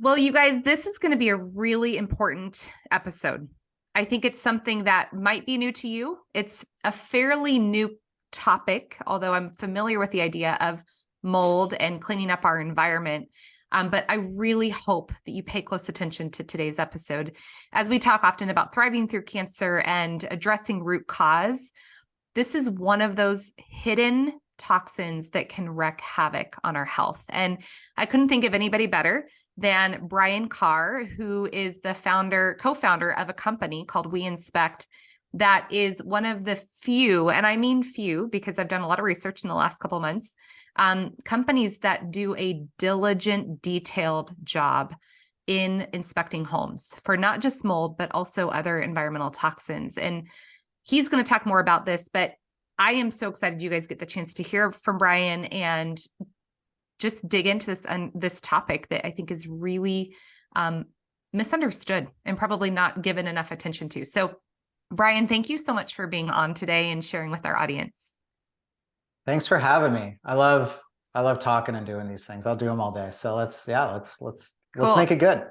Well, you guys, this is going to be a really important episode. I think it's something that might be new to you. It's a fairly new topic, although I'm familiar with the idea of mold and cleaning up our environment. But I really hope that you pay close attention to today's episode. As we talk often about thriving through cancer and addressing root cause, this is one of those hidden toxins that can wreak havoc on our health. And I couldn't think of anybody better than Brian Carr, who is the co-founder of a company called We Inspect, that is one of the few, and I mean few because I've done a lot of research in the last couple of months, companies that do a diligent, detailed job in inspecting homes for not just mold, but also other environmental toxins. And he's going to talk more about this, but I am so excited you guys get the chance to hear from Brian and just dig into this topic that I think is really misunderstood and probably not given enough attention to. So, Brian, thank you so much for being on today and sharing with our audience. Thanks for having me. I love talking and doing these things. I'll do them all day. So let's make it good.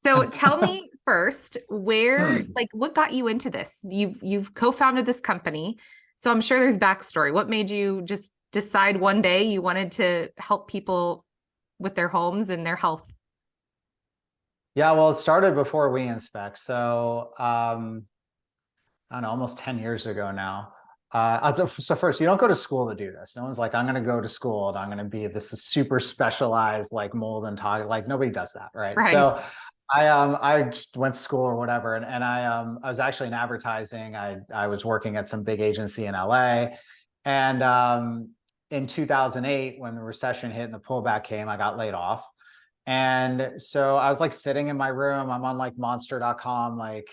So tell me first, what got you into this? You've co-founded this company. So I'm sure there's backstory. What made you just decide one day you wanted to help people with their homes and their health? Yeah, well, it started before We Inspect. So I don't know, almost 10 years ago now. So first, you don't go to school to do this. No one's like, I'm going to go to school and I'm going to be this super specialized like mold and toxic. Like nobody does that, right? Right. So I just went to school or whatever, and I was actually in advertising. I was working at some big agency in LA, and in 2008, when the recession hit and the pullback came, I got laid off. And so I was like sitting in my room. I'm on like monster.com, like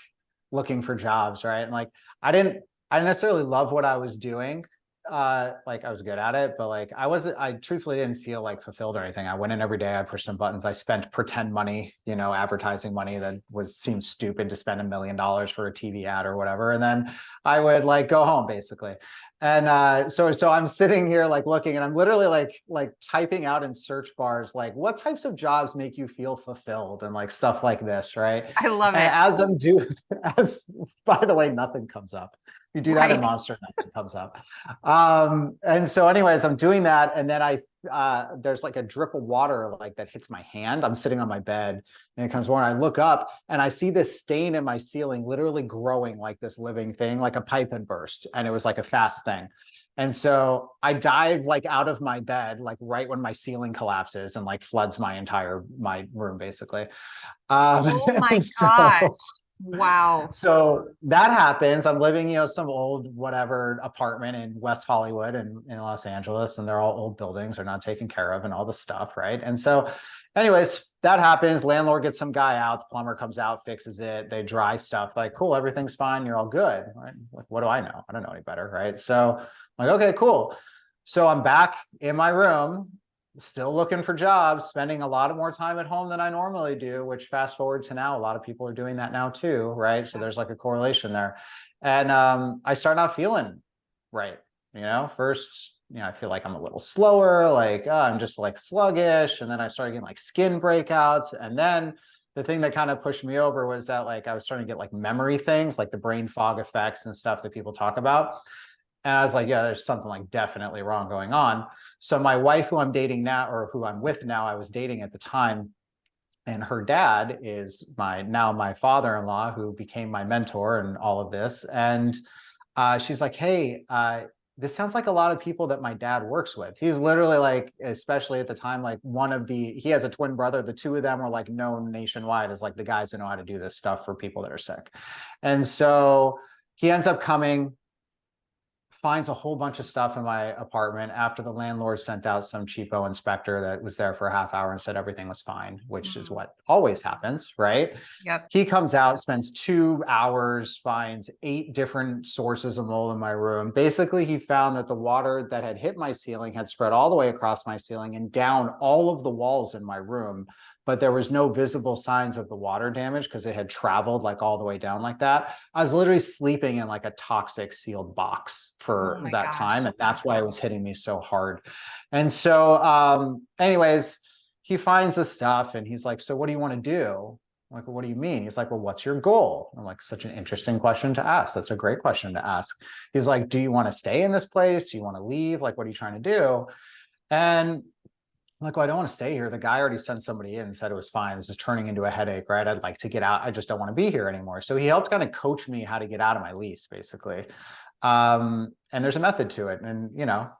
looking for jobs, right? And like I didn't necessarily love what I was doing. Like I was good at it, but like I truthfully didn't feel like fulfilled or anything. I went in every day, I pushed some buttons, I spent pretend money, advertising money that seemed stupid to spend $1 million for a TV ad or whatever. And then I would like go home basically. And so I'm sitting here like looking, and I'm literally like typing out in search bars, like what types of jobs make you feel fulfilled and like stuff like this, right? I love it. And as I'm doing, by the way, nothing comes up. You do that in Monster, nothing comes up. And so anyways, I'm doing that. And then there's like a drip of water like that hits my hand. I'm sitting on my bed and it comes water. I look up and I see this stain in my ceiling, literally growing like this living thing, like a pipe had burst. And it was like a fast thing. And so I dive like out of my bed, like right when my ceiling collapses and like floods my room basically. Oh my gosh. Wow. So that happens. I'm living, some old whatever apartment in West Hollywood and in Los Angeles, and they're all old buildings, they're not taken care of and all the stuff, right? And so anyways, that happens. Landlord gets some guy out, the plumber comes out, fixes it, they dry stuff, like, cool, everything's fine, you're all good, right? Like, what do I know? I don't know any better, right? So I'm like, okay, cool. So I'm back in my room, still looking for jobs, spending a lot more time at home than I normally do, which fast forward to now, a lot of people are doing that now too, right? So there's like a correlation there. And I start not feeling right. First, I feel like I'm a little slower, like I'm just like sluggish. And then I started getting like skin breakouts. And then the thing that kind of pushed me over was that like I was starting to get like memory things, like the brain fog effects and stuff that people talk about. And I was like, yeah, there's something like definitely wrong going on. So my wife, who I'm dating now, or who I'm with now, I was dating at the time, and her dad is my father-in-law, who became my mentor and all of this. And she's like, hey, this sounds like a lot of people that my dad works with. He's literally like, especially at the time, like he has a twin brother. The two of them are like known nationwide as like the guys that know how to do this stuff for people that are sick. And so he ends up coming, finds a whole bunch of stuff in my apartment after the landlord sent out some cheapo inspector that was there for a half hour and said everything was fine, which is what always happens, right? Yep. He comes out, spends 2 hours, finds 8 different sources of mold in my room. Basically, he found that the water that had hit my ceiling had spread all the way across my ceiling and down all of the walls in my room, but there was no visible signs of the water damage because it had traveled like all the way down like that. I was literally sleeping in like a toxic sealed box for that time. And that's why it was hitting me so hard. And so anyways, he finds the stuff and he's like, so what do you want to do? I'm like, well, what do you mean? He's like, well, what's your goal? I'm like, such an interesting question to ask. That's a great question to ask. He's like, do you want to stay in this place? Do you want to leave? Like, what are you trying to do? And I'm like, well, I don't want to stay here. The guy already sent somebody in and said it was fine. This is turning into a headache, right? I'd like to get out. I just don't want to be here anymore. So he helped kind of coach me how to get out of my lease, basically. And there's a method to it, and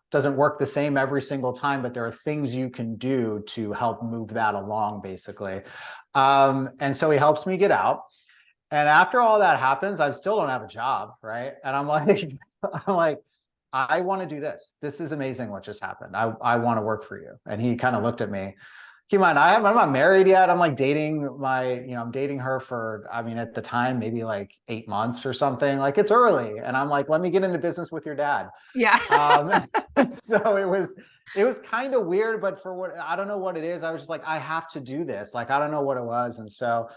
doesn't work the same every single time, but there are things you can do to help move that along, basically. And so he helps me get out. And after all that happens, I still don't have a job, right? And I'm like, I'm like, I want to do this. This is amazing what just happened. I want to work for you. And he kind of looked at me. Keep in mind, I'm not married yet. I'm like dating I'm dating her for, I mean, at the time, maybe like 8 months or something. Like it's early. And I'm like, let me get into business with your dad. Yeah. So it was kind of weird, but for what, I don't know what it is. I was just like, I have to do this. Like, I don't know what it was. And so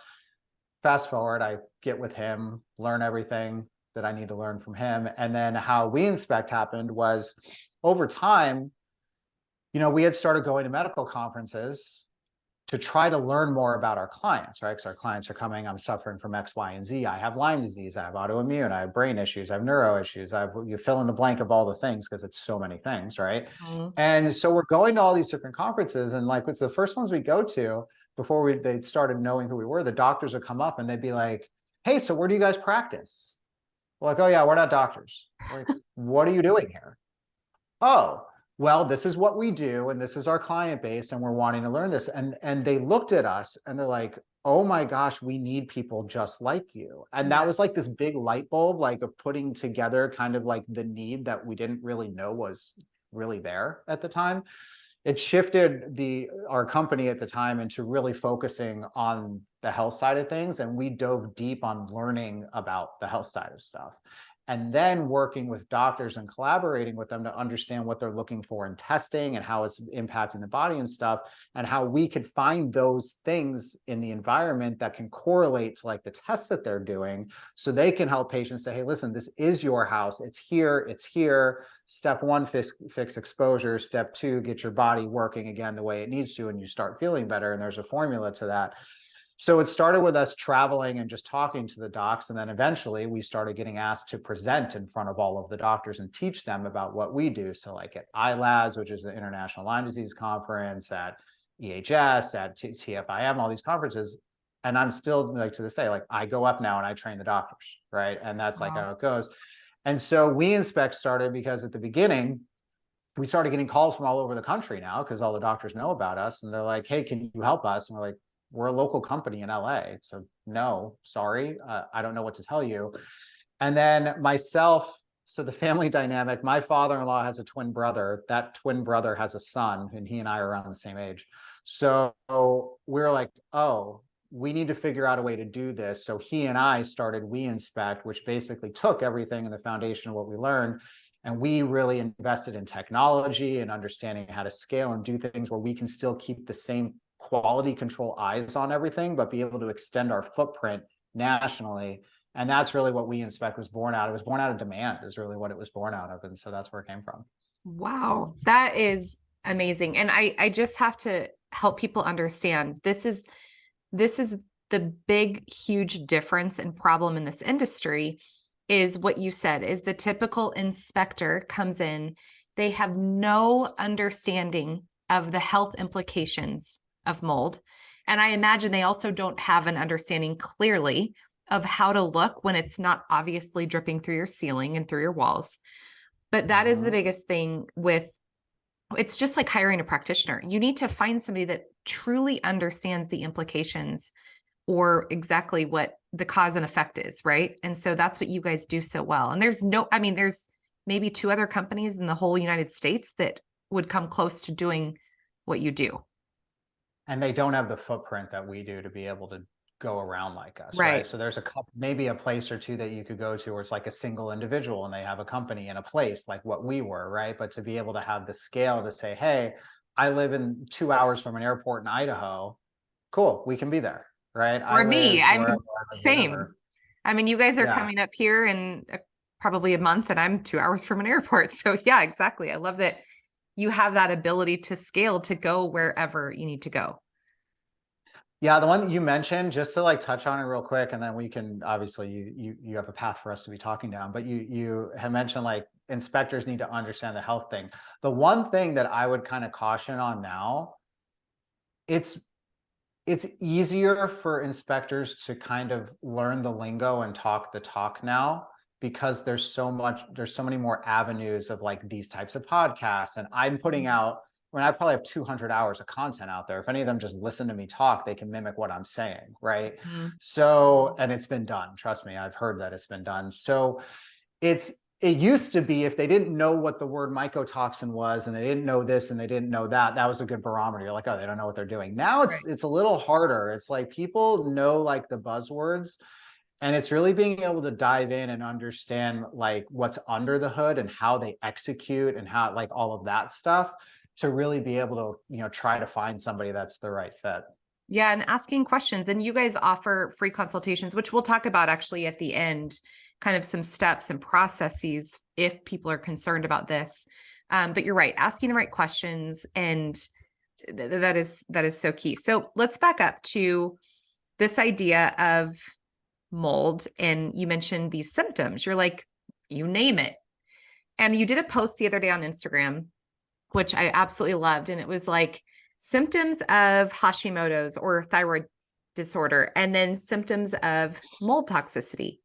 fast forward, I get with him, learn everything that I need to learn from him. And then how We Inspect happened was over time, we had started going to medical conferences to try to learn more about our clients, right? Because our clients are coming, I'm suffering from X, Y, and Z. I have Lyme disease, I have autoimmune, I have brain issues, I have neuro issues. You fill in the blank of all the things because it's so many things, right? Mhm. And so we're going to all these different conferences, and like it's the first ones we go to before they started knowing who we were. The doctors would come up and they'd be like, "Hey, so where do you guys practice?" We're like, "Oh yeah, we're not doctors." We're like, "What are you doing here?" "Oh, well, this is what we do, and this is our client base, and we're wanting to learn this." And they looked at us and they're like, "Oh my gosh, we need people just like you." And that Yeah. was like this big light bulb, like of putting together kind of like the need that we didn't really know was really there at the time. It shifted our company at the time into really focusing on the health side of things, and we dove deep on learning about the health side of stuff, and then working with doctors and collaborating with them to understand what they're looking for in testing and how it's impacting the body and stuff, and how we could find those things in the environment that can correlate to like the tests that they're doing, so they can help patients say, hey, listen, this is your house, it's here. Step one, fix exposure. Step two, get your body working again the way it needs to, and you start feeling better. And there's a formula to that. So it started with us traveling and just talking to the docs. And then eventually we started getting asked to present in front of all of the doctors and teach them about what we do. So like at ILADS, which is the International Lyme Disease Conference, at EHS, at TFIM, all these conferences. And I'm still, like, to this day, like I go up now and I train the doctors, right? And that's like Wow. how it goes. And so We Inspect started because at the beginning, we started getting calls from all over the country now because all the doctors know about us. And they're like, hey, can you help us? And we're like, we're a local company in LA. So no, sorry, I don't know what to tell you. And then myself, so the family dynamic, my father-in-law has a twin brother. That twin brother has a son, and he and I are around the same age. So we're like, oh, we need to figure out a way to do this. So he and I started We Inspect, which basically took everything in the foundation of what we learned. And we really invested in technology and understanding how to scale and do things where we can still keep the same quality control eyes on everything, but be able to extend our footprint nationally. And that's really what We Inspect was born out of. It was born out of demand, is really what it was born out of. And so that's where it came from. Wow. That is amazing. And I just have to help people understand this is the big, huge difference and problem in this industry is what you said is the typical inspector comes in, they have no understanding of the health implications of mold. And I imagine they also don't have an understanding clearly of how to look when it's not obviously dripping through your ceiling and through your walls. But that is the biggest thing with it's just like hiring a practitioner. You need to find somebody that truly understands the implications or exactly what the cause and effect is, right? And so that's what you guys do so well. And there's maybe two other companies in the whole United States that would come close to doing what you do. And they don't have the footprint that we do to be able to go around like us, right? Right. So there's maybe a place or two that you could go to where it's like a single individual and they have a company in a place like what we were, right? But to be able to have the scale to say, hey, I live in 2 hours from an airport in Idaho, cool, we can be there, right? I Or me, live wherever, I'm I live, same. whatever. I mean, you guys are Yeah. coming up here in probably a month and I'm 2 hours from an airport. So yeah, exactly. I love that you have that ability to scale to go wherever you need to go. Yeah, the one that you mentioned, just to like touch on it real quick, and then we can obviously you have a path for us to be talking down, but you have mentioned like inspectors need to understand the health thing. The one thing that I would kind of caution on now, it's it's easier for inspectors to kind of learn the lingo and talk the talk now, because there's so many more avenues of like these types of podcasts, and I'm putting out, I mean, I probably have 200 hours of content out there. If any of them just listen to me talk, they can mimic what I'm saying, right? Mhm. So, and it's been done, trust me, I've heard that it's been done. So it's, it used to be if they didn't know what the word mycotoxin was and they didn't know this and they didn't know that, that was a good barometer. You're like, oh, they don't know what they're doing. Now Right. it's a little harder. It's like people know like the buzzwords, and it's really being able to dive in and understand like what's under the hood and how they execute and how like all of that stuff, to really be able to, you know, try to find somebody that's the right fit. Yeah, and asking questions. And you guys offer free consultations, which we'll talk about actually at the end, kind of some steps and processes if people are concerned about this. But you're right, asking the right questions, and that is so key. So let's back up to this idea of mold. And you mentioned these symptoms. You're like, you name it. And you did a post the other day on Instagram, which I absolutely loved. And it was like symptoms of Hashimoto's or thyroid disorder, and then symptoms of mold toxicity.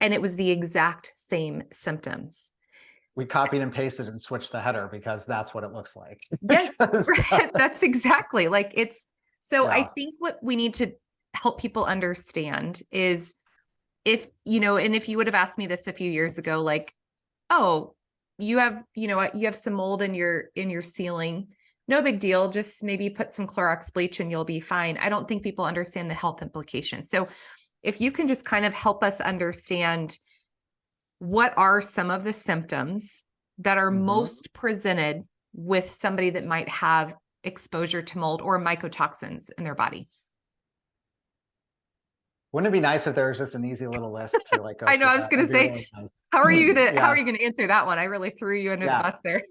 And it was the exact same symptoms. We copied and pasted and switched the header because that's what it looks like. Yes, Because, that's exactly like it's. So I yeah. think what we need to help people understand is, if, you know, and if you would have asked me this a few years ago, like, oh, you have, you know what, you have some mold in your ceiling. No big deal. Just maybe put some Clorox bleach and you'll be fine. I don't think people understand the health implications. So if you can just kind of help us understand what are some of the symptoms that are Mhm. most presented with somebody that might have exposure to mold or mycotoxins in their body. Wouldn't it be nice if there was just an easy little list to like go I know, through I was that? going That'd to be say, really nice. how are Yeah. you going to answer that one? I really threw you under the Yeah. bus there.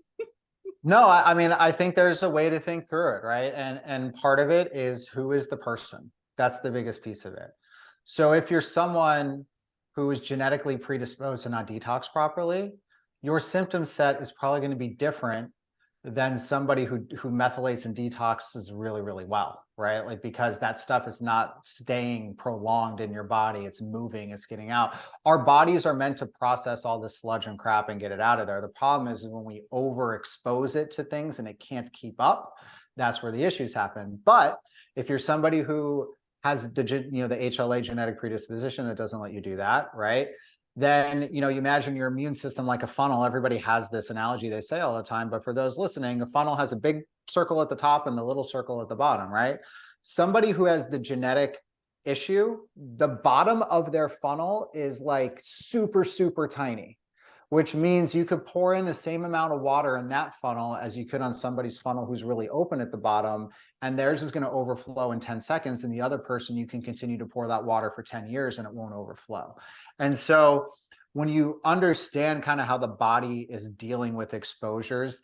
No, I mean, I think there's a way to think through it, right? And part of it is, who is the person? That's the biggest piece of it. So if you're someone who is genetically predisposed to not detox properly, your symptom set is probably going to be different than somebody who methylates and detoxes really, really well, right? Like, because that stuff is not staying prolonged in your body, it's moving, it's getting out. Our bodies are meant to process all this sludge and crap and get it out of there. The problem is when we overexpose it to things and it can't keep up, that's where the issues happen. But if you're somebody who has the, you know, the HLA genetic predisposition that doesn't let you do that, right? Then, you know, you imagine your immune system like a funnel. Everybody has this analogy they say all the time, but for those listening, a funnel has a big circle at the top and the little circle at the bottom, right? Somebody who has the genetic issue, the bottom of their funnel is like super, super tiny, which means you could pour in the same amount of water in that funnel as you could on somebody's funnel who's really open at the bottom, and theirs is going to overflow in 10 seconds, and the other person, you can continue to pour that water for 10 years and it won't overflow. And so when you understand kind of how the body is dealing with exposures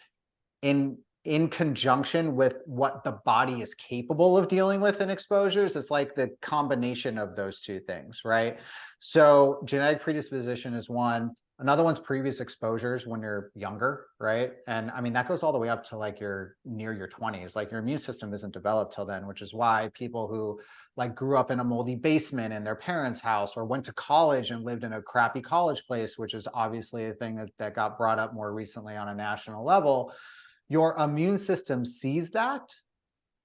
in conjunction with what the body is capable of dealing with in exposures, it's like the combination of those two things, right? So genetic predisposition is one. Another one's previous exposures when you're younger, right? And I mean, that goes all the way up to like you're near your 20s. Like your immune system isn't developed till then, which is why people who like grew up in a moldy basement in their parents' house, or went to college and lived in a crappy college place, which is obviously a thing that got brought up more recently on a national level, your immune system sees that,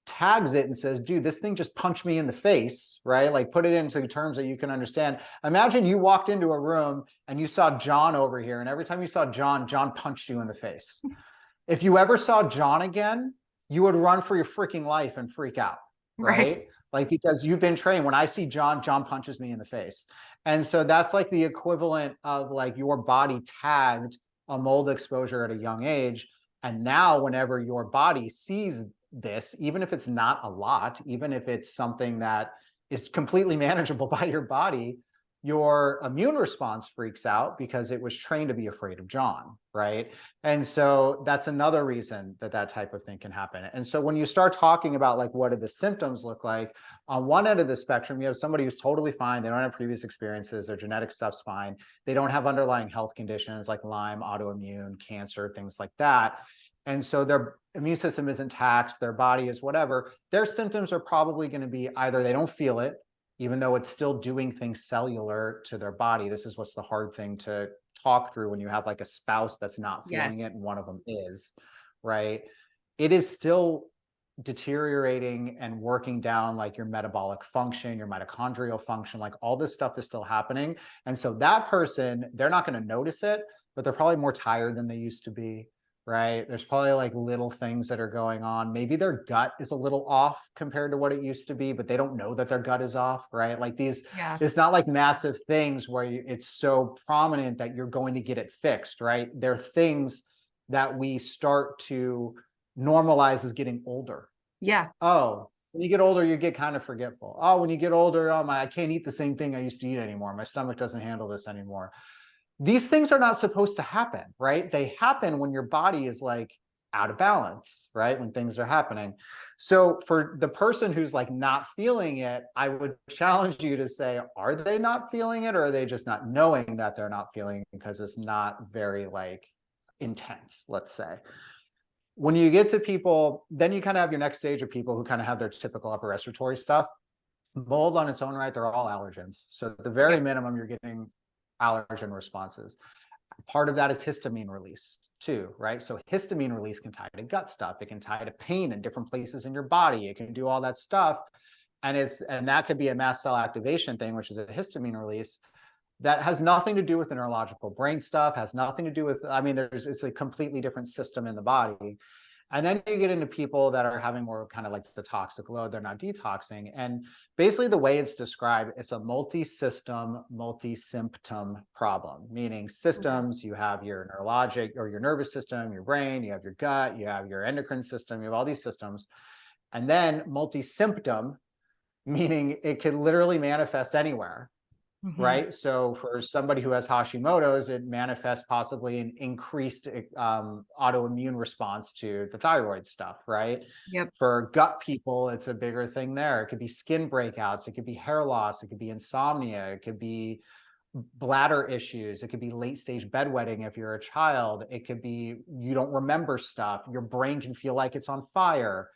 tags it and says, dude, this thing just punched me in the face, right? Like, put it into terms that you can understand. Imagine you walked into a room and you saw John over here, and every time you saw John, John punched you in the face. If you ever saw John again, you would run for your freaking life and freak out, Right. right? Like, because you've been trained. When I see John, John punches me in the face. And so that's like the equivalent of like your body tagged a mold exposure at a young age. And now whenever your body sees this, even if it's not a lot, even if it's something that is completely manageable by your body, your immune response freaks out because it was trained to be afraid of John, right? And so that's another reason that that type of thing can happen. And so when you start talking about like, what do the symptoms look like? On one end of the spectrum, you have somebody who's totally fine. They don't have previous experiences. Their genetic stuff's fine. They don't have underlying health conditions like Lyme, autoimmune, cancer, things like that. And so their immune system isn't taxed, their body is whatever. Their symptoms are probably going to be either they don't feel it, even though it's still doing things cellular to their body. This is what's the hard thing to talk through when you have like a spouse that's not feeling Yes. it and one of them is, right? It is still deteriorating and working down like your metabolic function, your mitochondrial function, like all this stuff is still happening. And so that person, they're not going to notice it, but they're probably more tired than they used to be, right? There's probably like little things that are going on. Maybe their gut is a little off compared to what it used to be, but they don't know that their gut is off, right? Like these, Yeah. it's not like massive things where it's so prominent that you're going to get it fixed, right? They're things that we start to normalize as getting older. Yeah. Oh, when you get older, you get kind of forgetful. Oh, when you get older, oh my, I can't eat the same thing I used to eat anymore. My stomach doesn't handle this anymore. These things are not supposed to happen, right? They happen when your body is like out of balance, right? When things are happening. So for the person who's like not feeling it, I would challenge you to say, are they not feeling it, or are they just not knowing that they're not feeling it because it's not very like intense, let's say. When you get to people, then you kind of have your next stage of people who kind of have their typical upper respiratory stuff. Mold on its own right, they're all allergens. So at the very Yep. minimum, you're getting allergen responses. Part of that is histamine release too, right? So histamine release can tie to gut stuff. It can tie to pain in different places in your body. It can do all that stuff. And that could be a mast cell activation thing, which is a histamine release that has nothing to do with the neurological brain stuff, has nothing to do with, I mean, it's a completely different system in the body. And then you get into people that are having more kind of like the toxic load, they're not detoxing. And basically the way it's described, it's a multi-system, multi-symptom problem, meaning systems, you have your neurologic or your nervous system, your brain, you have your gut, you have your endocrine system, you have all these systems. And then multi-symptom, meaning it can literally manifest anywhere. Right. So for somebody who has Hashimoto's, it manifests possibly an increased autoimmune response to the thyroid stuff. Right. Yep. For gut people, it's a bigger thing there. It could be skin breakouts. It could be hair loss. It could be insomnia. It could be bladder issues. It could be late stage bedwetting if you're a child. It could be you don't remember stuff. Your brain can feel like it's on fire,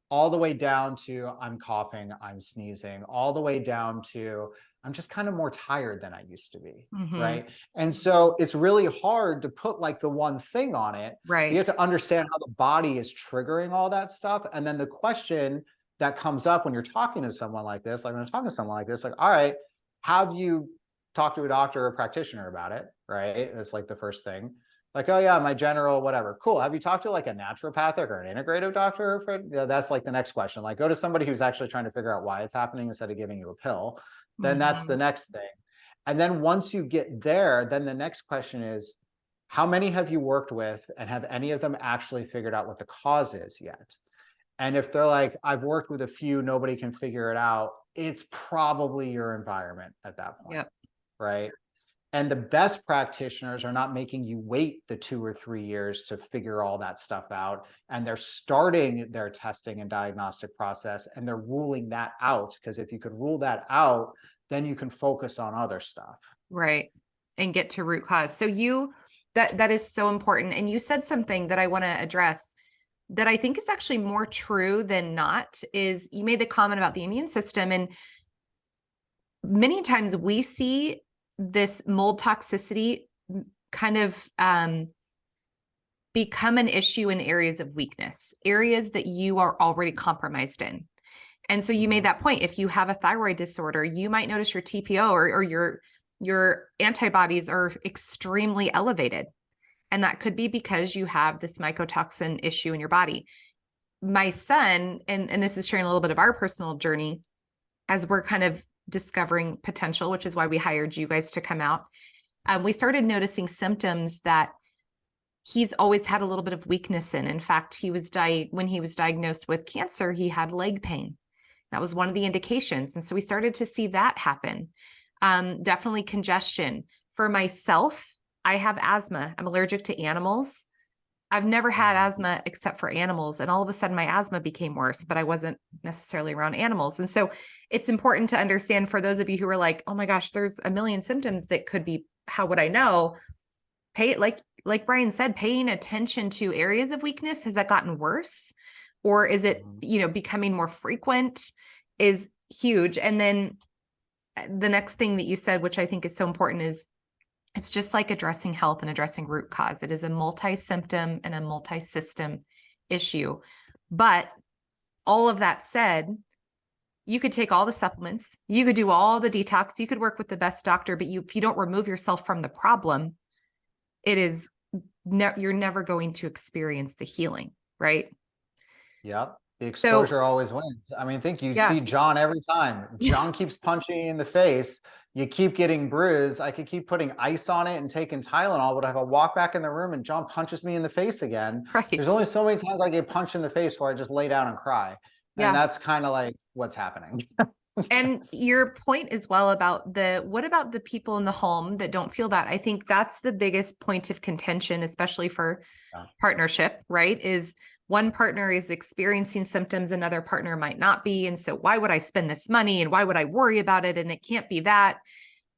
all the way down to I'm coughing, I'm sneezing, all the way down to I'm just kind of more tired than I used to be, right? And so it's really hard to put like the one thing on it. You Right. have to understand how the body is triggering all that stuff. And then the question that comes up when you're talking to someone like this, like when I'm talking to someone like this, like, all right, have you talked to a doctor or a practitioner about it, right? That's like the first thing. Like, oh yeah, my general, whatever. Cool. Have you talked to like a naturopathic or an integrative doctor? Yeah, that's like the next question. Like, go to somebody who's actually trying to figure out why it's happening instead of giving you a pill. Then that's the next thing. And then once you get there, then the next question is, how many have you worked with, and have any of them actually figured out what the cause is yet? And if they're like, I've worked with a few, nobody can figure it out, it's probably your environment at that point. Yep. Right. And the best practitioners are not making you wait the 2 or 3 years to figure all that stuff out. And they're starting their testing and diagnostic process, and they're ruling that out. Because if you could rule that out, then you can focus on other stuff. Right. And get to root cause. So that is so important. And you said something that I want to address that I think is actually more true than not, is you made the comment about the immune system. And many times we see this mold toxicity kind of become an issue in areas of weakness, areas that you are already compromised in. And so you made that point. If you have a thyroid disorder, you might notice your TPO or your antibodies are extremely elevated. And that could be because you have this mycotoxin issue in your body. My son, and this is sharing a little bit of our personal journey as we're kind of discovering potential, which is why we hired you guys to come out. We started noticing symptoms that he's always had a little bit of weakness in. In fact, when he was diagnosed with cancer, he had leg pain. That was one of the indications. And so we started to see that happen. Definitely congestion. For myself, I have asthma. I'm allergic to animals. I've never had asthma except for animals. And all of a sudden my asthma became worse, but I wasn't necessarily around animals. And so it's important to understand for those of you who are like, oh my gosh, there's a million symptoms that could be, how would I know? Pay, like Brian said, paying attention to areas of weakness. Has that gotten worse? Or is it, becoming more frequent, is huge. And then the next thing that you said, which I think is so important, is it's just like addressing health and addressing root cause. It is a multi-symptom and a multi-system issue. But all of that said, you could take all the supplements, you could do all the detox, you could work with the best doctor, but if you don't remove yourself from the problem, it is you're never going to experience the healing, right? Yep. The exposure always wins. I mean, I think you see John every time. John keeps punching you in the face. You keep getting bruised. I could keep putting ice on it and taking Tylenol, but I go walk back in the room and John punches me in the face again. Right. There's only so many times I get punched in the face where I just lay down and cry. And that's kind of like what's happening. And your point as well about what about the people in the home that don't feel that? I think that's the biggest point of contention, especially for partnership, right? Is one partner is experiencing symptoms, another partner might not be. And so why would I spend this money and why would I worry about it? And it can't be that.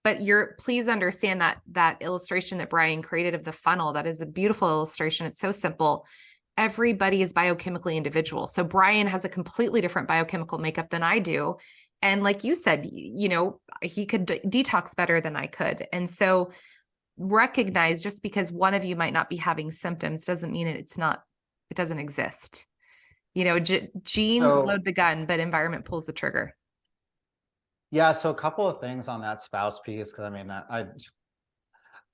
But please understand that illustration that Brian created of the funnel, that is a beautiful illustration. It's so simple. Everybody is biochemically individual. So Brian has a completely different biochemical makeup than I do. And like you said, he could detox better than I could. And so recognize, just because one of you might not be having symptoms doesn't mean it doesn't exist. Genes load the gun, but environment pulls the trigger. Yeah. So a couple of things on that spouse piece. Cause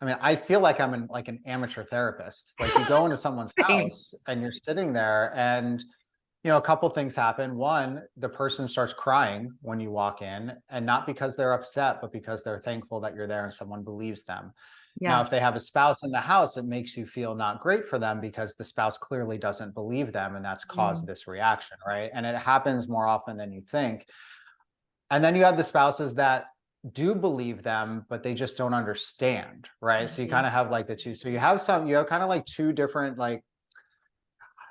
I feel like I'm like an amateur therapist. Like you go into someone's house and you're sitting there and, a couple of things happen. One, the person starts crying when you walk in, and not because they're upset, but because they're thankful that you're there and someone believes them. Now, if they have a spouse in the house, it makes you feel not great for them because the spouse clearly doesn't believe them, and that's caused this reaction, right? And it happens more often than you think. And then you have the spouses that do believe them, but they just don't understand, right? So you kind of have like the two. So you have kind of like two different, like,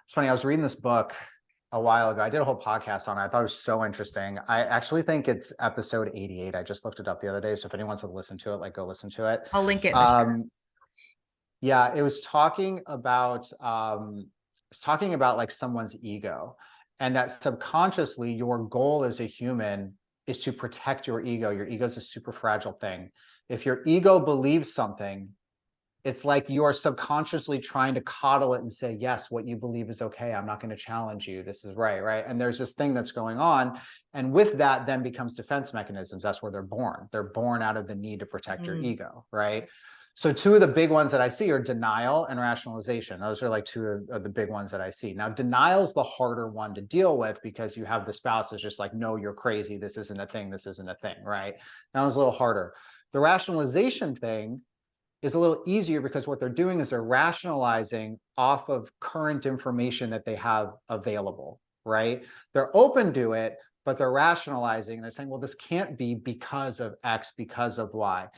it's funny, I was reading this book a while ago. I did a whole podcast on it. I thought it was so interesting. I actually think it's episode 88. I just looked it up the other day. So if anyone wants to listen to it, like go listen to it. I'll link it in the show notes. Yeah, it was talking about like someone's ego, and that subconsciously your goal as a human is to protect your ego. Your ego is a super fragile thing. If your ego believes something, it's like you are subconsciously trying to coddle it and say, yes, what you believe is okay. I'm not going to challenge you. This is right, right? And there's this thing that's going on. And with that then becomes defense mechanisms. That's where they're born. They're born out of the need to protect your ego, right? So two of the big ones that I see are denial and rationalization. Those are like two of the big ones that I see. Now, denial is the harder one to deal with because you have the spouse that's just like, no, you're crazy. This isn't a thing. This isn't a thing, right? That was a little harder. The rationalization thing is a little easier because what they're doing is they're rationalizing off of current information that they have available, right? They're open to it, but they're rationalizing and they're saying, well, this can't be because of X, because of Y.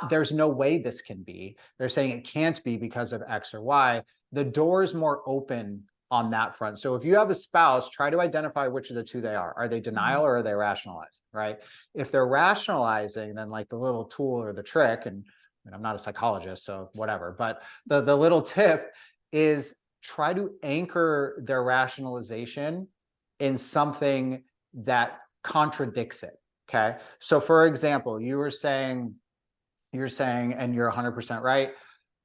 There's no way this can be. They're saying it can't be because of X or Y. The door is more open on that front. So if you have a spouse, try to identify which of the two they are. Are they denial or are they rationalizing, right? If they're rationalizing, then like the little tool or the trick, and I'm not a psychologist, so whatever, but the little tip is try to anchor their rationalization in something that contradicts it, okay? So for example, you're saying, and you're 100% right,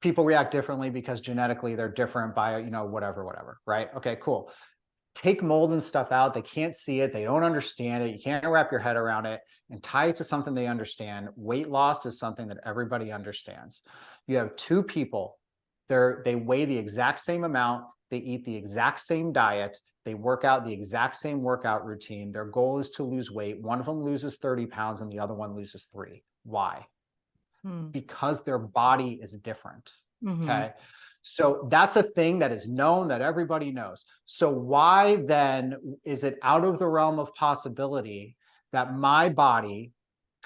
people react differently because genetically they're different by, whatever, right? Okay, cool. Take mold and stuff out. They can't see it. They don't understand it. You can't wrap your head around it, and tie it to something they understand. Weight loss is something that everybody understands. You have two people. They weigh the exact same amount. They eat the exact same diet. They work out the exact same workout routine. Their goal is to lose weight. One of them loses 30 pounds and the other one loses 3. Why? Because their body is different. Okay. So that's a thing that is known, that everybody knows. So why then is it out of the realm of possibility that my body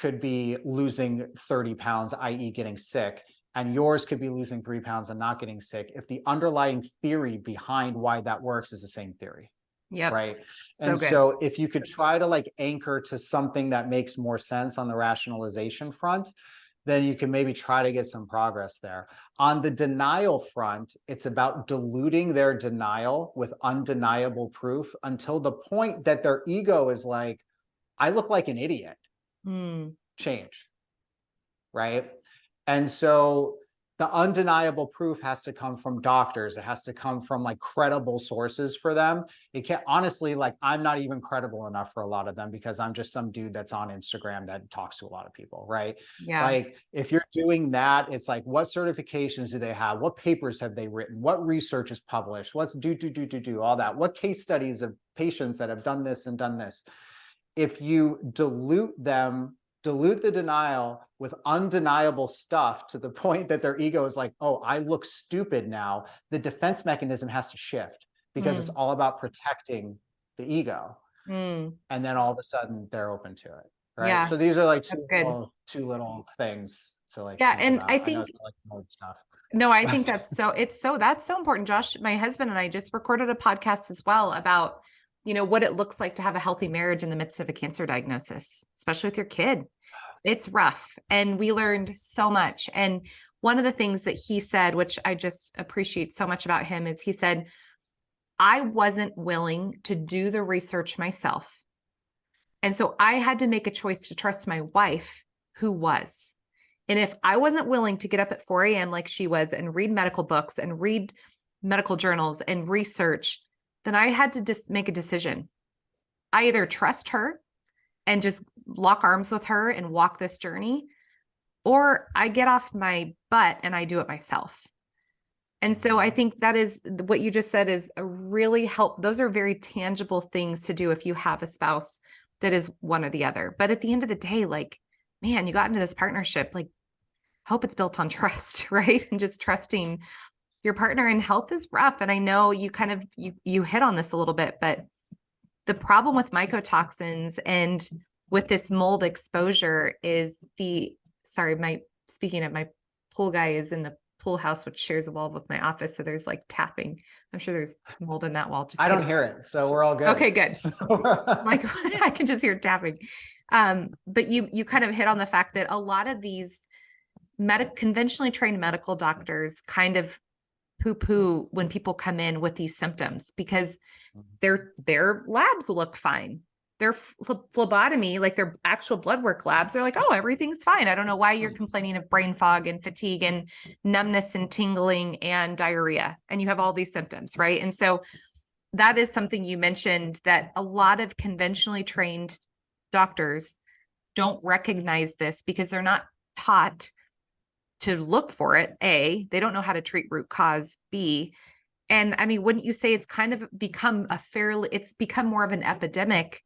could be losing 30 pounds, i.e. getting sick, and yours could be losing 3 pounds and not getting sick if the underlying theory behind why that works is the same theory. Yep. Right. So And good. so if you could try to like anchor to something that makes more sense on the rationalization front, then you can maybe try to get some progress there. On the denial front, it's about diluting their denial with undeniable proof until the point that their ego is like, I look like an idiot. Change. Right. And so the undeniable proof has to come from doctors. It has to come from like credible sources for them. It can't, honestly, like I'm not even credible enough for a lot of them because I'm just some dude that's on Instagram that talks to a lot of people, right? Yeah. Like if you're doing that, it's like, what certifications do they have? What papers have they written? What research is published? What's all that? What case studies of patients that have done this and done this? If you dilute the denial with undeniable stuff to the point that their ego is like, oh, I look stupid now, the defense mechanism has to shift because it's all about protecting the ego. And then all of a sudden they're open to it. Right. Yeah, so these are like two little things to like yeah. think And about. I I know think, it's like old stuff. no, I think that's so important, Josh. My husband and I just recorded a podcast as well about, what it looks like to have a healthy marriage in the midst of a cancer diagnosis, especially with your kid. It's rough. And we learned so much. And one of the things that he said, which I just appreciate so much about him, is he said, I wasn't willing to do the research myself. And so I had to make a choice to trust my wife, who was. And if I wasn't willing to get up at 4 a.m. like she was and read medical books and read medical journals and research, then I had to just make a decision. I either trust her and just lock arms with her and walk this journey, or I get off my butt and I do it myself. And so I think that is what you just said is a really help. Those are very tangible things to do if you have a spouse that is one or the other. But at the end of the day, like, man, you got into this partnership, like, hope it's built on trust, right? And just trusting your partner. And health is rough. And I know you kind of, you hit on this a little bit, but the problem with mycotoxins and with this mold exposure is speaking of my pool guy is in the pool house, which shares a wall with my office. So there's like tapping. I'm sure there's mold in that wall. Just I kidding. don't hear it. So we're all good. Okay, good. Like I can just hear tapping. But you kind of hit on the fact that a lot of these conventionally trained medical doctors kind of poo-poo when people come in with these symptoms because their labs look fine. Their phlebotomy, like their actual blood work labs, are like, oh, everything's fine. I don't know why you're complaining of brain fog and fatigue and numbness and tingling and diarrhea, and you have all these symptoms, right? And so that is something you mentioned that a lot of conventionally trained doctors don't recognize this because they're not taught to look for it. A, they don't know how to treat root cause. B, and I mean, wouldn't you say it's kind of become it's become more of an epidemic?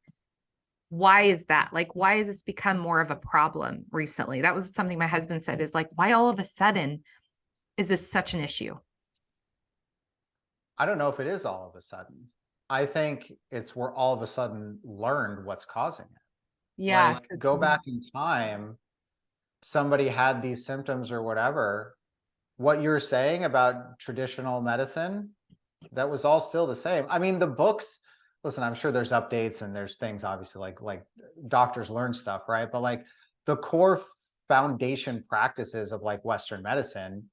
Why is that? Like, why has this become more of a problem recently? That was something my husband said, is like, why all of a sudden is this such an issue? I don't know if it is all of a sudden. I think we're all of a sudden learned what's causing it. Yes. Like, go back in time, somebody had these symptoms or whatever. What you're saying about traditional medicine, that was all still the same. I mean, the books, listen, I'm sure there's updates and there's things obviously like doctors learn stuff, right? But like the core foundation practices of like Western medicine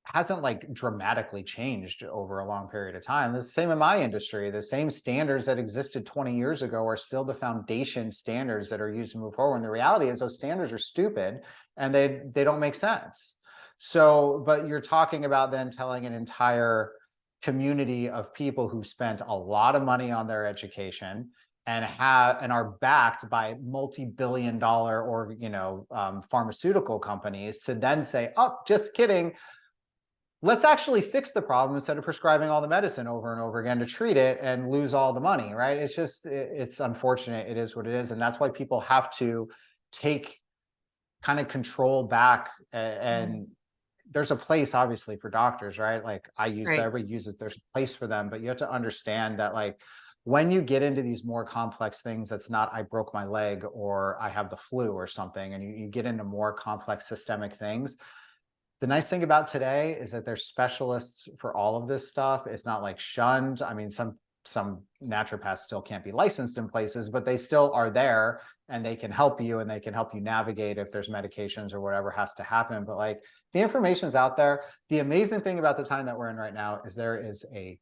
hasn't like dramatically changed over a long period of time. The same in my industry. The same standards that existed 20 years ago are still the foundation standards that are used to move forward. And the reality is those standards are stupid and they don't make sense. So, but you're talking about then telling an entire community of people who spent a lot of money on their education and are backed by multi-billion-dollar or pharmaceutical companies to then say, oh, just kidding. Let's actually fix the problem instead of prescribing all the medicine over and over again to treat it and lose all the money, right? It's just, it's unfortunate. It is what it is. And that's why people have to take kind of control back. And there's a place obviously for doctors, right? Like I use that, everybody uses, there's a place for them, but you have to understand that like when you get into these more complex things, that's not I broke my leg or I have the flu or something, and you get into more complex systemic things. The nice thing about today is that there's specialists for all of this stuff. It's not like shunned. I mean, some naturopaths still can't be licensed in places, but they still are there and they can help you, and they can help you navigate if there's medications or whatever has to happen. But like, the information is out there. The amazing thing about the time that we're in right now is there is a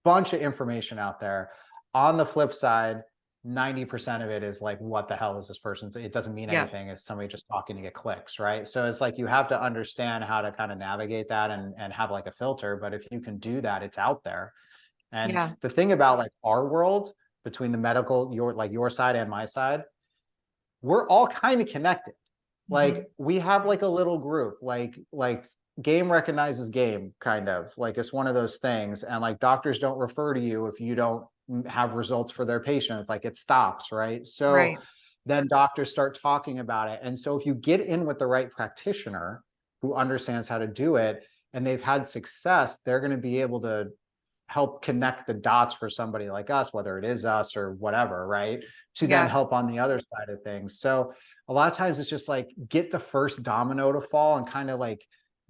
bunch of information out there. On the flip side, 90% of it is like, what the hell is this person? It doesn't mean Yeah. anything. It's somebody just talking to get clicks, right? So it's like, you have to understand how to kind of navigate that and have like a filter. But if you can do that, it's out there. And Yeah. the thing about like our world, between the medical, your side and my side, we're all kind of connected. Mhm. Like, we have like a little group, like game recognizes game, kind of like, it's one of those things. And like, doctors don't refer to you if you don't have results for their patients, like it stops, right? So Right. then doctors start talking about it. And so if you get in with the right practitioner who understands how to do it and they've had success, they're going to be able to help connect the dots for somebody like us, whether it is us or whatever, right? To then Yeah. help on the other side of things. So a lot of times it's just like, get the first domino to fall and kind of like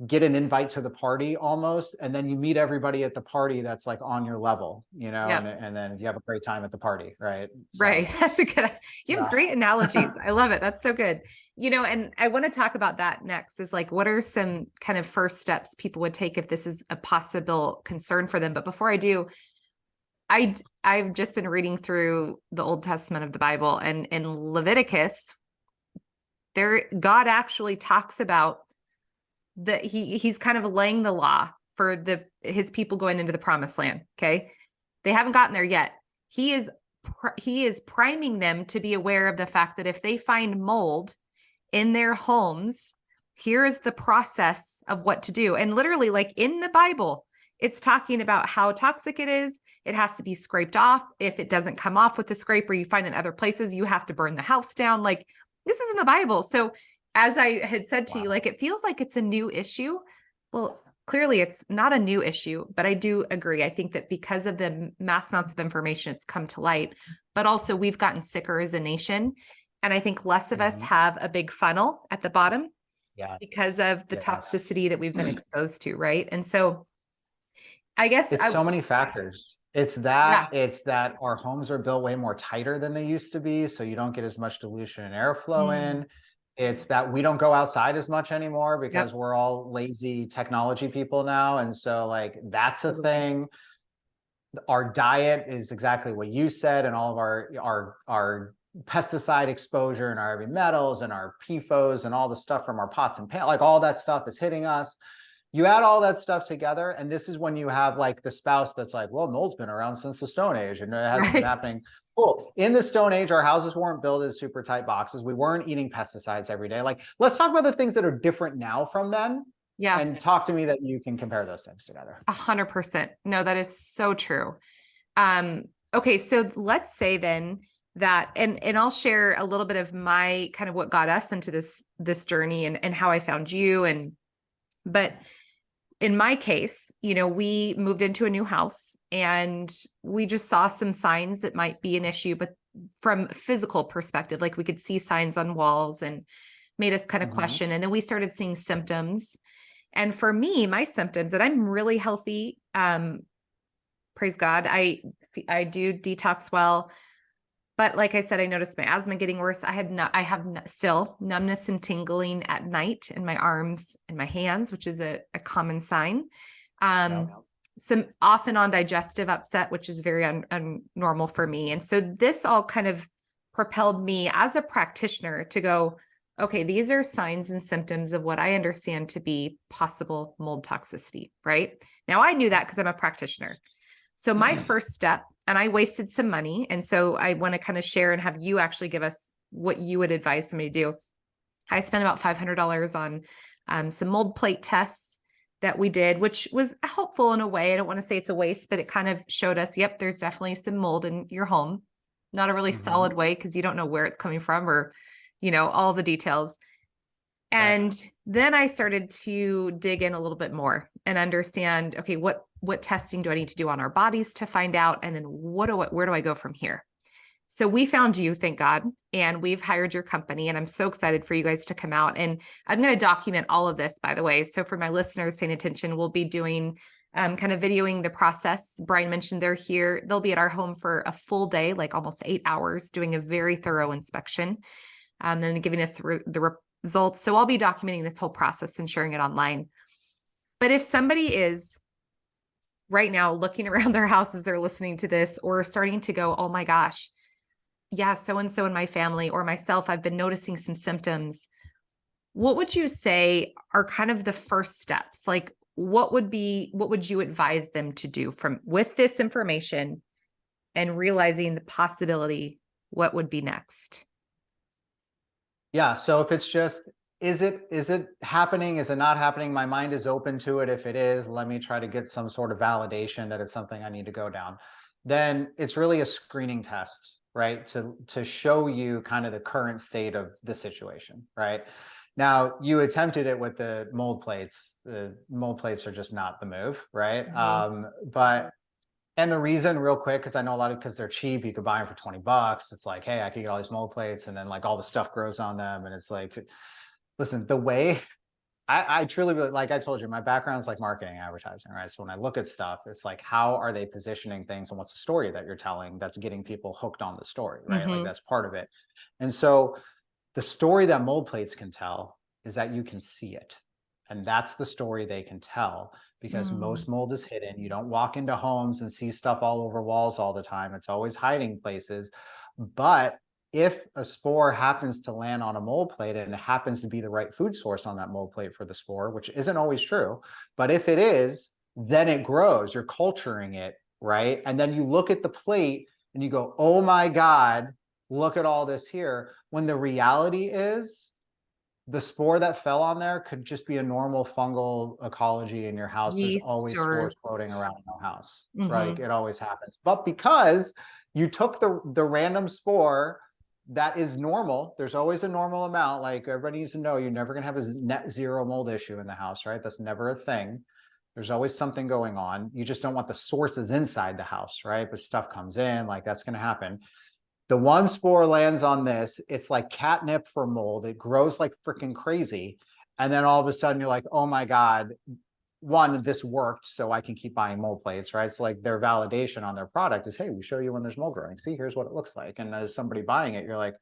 get an invite to the party almost. And then you meet everybody at the party that's like on your level, Yep. and then you have a great time at the party, right? Right. So That's a good, you have yeah. great analogies. I love it. That's so good. And I want to talk about that next is like, what are some kind of first steps people would take if this is a possible concern for them? But before I do, I've just been reading through the Old Testament of the Bible, and in Leviticus, there God actually talks about that he's kind of laying the law for his people going into the promised land. Okay. They haven't gotten there yet. He is priming them to be aware of the fact that if they find mold in their homes, here is the process of what to do. And literally, like in the Bible, it's talking about how toxic it is. It has to be scraped off. If it doesn't come off with the scraper you find in other places, you have to burn the house down. Like, this is in the Bible. So as I had said to you, Wow. like, it feels like it's a new issue. Well, clearly it's not a new issue, but I do agree. I think that because of the mass amounts of information, it's come to light, but also we've gotten sicker as a nation. And I think less of us Mhm. have a big funnel at the bottom Yeah. because of the Yes. toxicity that we've been exposed to. Right. And so I guess It's so many factors. yeah. It's that our homes are built way more tighter than they used to be, so you don't get as much dilution and airflow Mm, in. It's that we don't go outside as much anymore because yep. we're all lazy technology people now. And so like, that's a Totally. thing. Our diet is exactly what you said, and all of our pesticide exposure and our heavy metals and our PFOs and all the stuff from our pots and pans, like all that stuff is hitting us. You add all that stuff together, and this is when you have like the spouse that's like, well, mold's been around since the Stone Age and it hasn't been Right. happening. Cool. In the Stone Age, our houses weren't built as super tight boxes. We weren't eating pesticides every day. Like, let's talk about the things that are different now from then, Yeah. and talk to me that you can compare those things together. 100%. No, that is so true. Um, okay, so let's say then that, and I'll share a little bit of my kind of what got us into this journey and how I found you. But in my case, we moved into a new house and we just saw some signs that might be an issue, but from physical perspective, like we could see signs on walls and made us kind of Mhm. question. And then we started seeing symptoms. And for me, my symptoms, and I'm really healthy. Praise God. I do detox well, but like I said, I noticed my asthma getting worse. I have still numbness and tingling at night in my arms and my hands, which is a common sign. Yeah. Some off and on digestive upset, which is very normal for me. And so this all kind of propelled me as a practitioner to go, okay, these are signs and symptoms of what I understand to be possible mold toxicity, right? Now I knew that because I'm a practitioner. So my first step, and I wasted some money. And so I want to kind of share and have you actually give us what you would advise somebody to do. I spent about $500 on some mold plate tests that we did, which was helpful in a way. I don't want to say it's a waste, but it kind of showed us, yep, there's definitely some mold in your home. Not a really Mhm. solid way because you don't know where it's coming from or, all the details. Right. And then I started to dig in a little bit more and understand, okay, what What testing do I need to do on our bodies to find out? And then where do I go from here? So we found you, thank God, and we've hired your company. And I'm so excited for you guys to come out. And I'm going to document all of this, by the way. So for my listeners paying attention, we'll be doing kind of videoing the process. Brian mentioned they're here. They'll be at our home for a full day, like almost 8 hours, doing a very thorough inspection, and then giving us the results. So I'll be documenting this whole process and sharing it online. But if somebody is right now looking around their house as they're listening to this, or starting to go, oh my gosh, yeah, so-and-so in my family or myself, I've been noticing some symptoms. What would you say are kind of the first steps? Like, what would you advise them to do with this information and realizing the possibility, what would be next? Yeah. So if it's just, is it happening? Is it not happening? My mind is open to it. If it is, let me try to get some sort of validation that it's something I need to go down. Then it's really a screening test, right? To show you kind of the current state of the situation, right? Now, you attempted it with the mold plates. The mold plates are just not the move, right? And the reason, real quick, because I know because they're cheap, you could buy them for $20. It's like, hey, I could get all these mold plates, and then like all the stuff grows on them, and it's like, listen, the way I truly, like I told you, my background is like marketing, advertising, right? So when I look at stuff, it's like, how are they positioning things, and what's the story that you're telling that's getting people hooked on the story, right? Like that's part of it. And so the story that mold plates can tell is that you can see it. And that's the story they can tell, because most mold is hidden. You don't walk into homes and see stuff all over walls all the time. It's always hiding places. But if a spore happens to land on a mold plate and it happens to be the right food source on that mold plate for the spore, which isn't always true, but if it is, then it grows. You're culturing it, right? And then you look at the plate and you go, oh my God, look at all this here. When the reality is, the spore that fell on there could just be a normal fungal ecology in your house. There's Yeast always or spores floating around in your house, right? It always happens. But because you took the random spore that is normal, there's always a normal amount. Like, everybody needs to know, you're never going to have a net zero mold issue in the house, right? That's never a thing. There's always something going on. You just don't want the sources inside the house, right? But stuff comes in, like that's going to happen. The one spore lands on this, it's like catnip for mold. It grows like freaking crazy. And then all of a sudden you're like, oh my God, one, this worked, so I can keep buying mold plates, right? So like their validation on their product is, hey, we show you when there's mold growing. See, here's what it looks like. And as somebody buying it, you're like,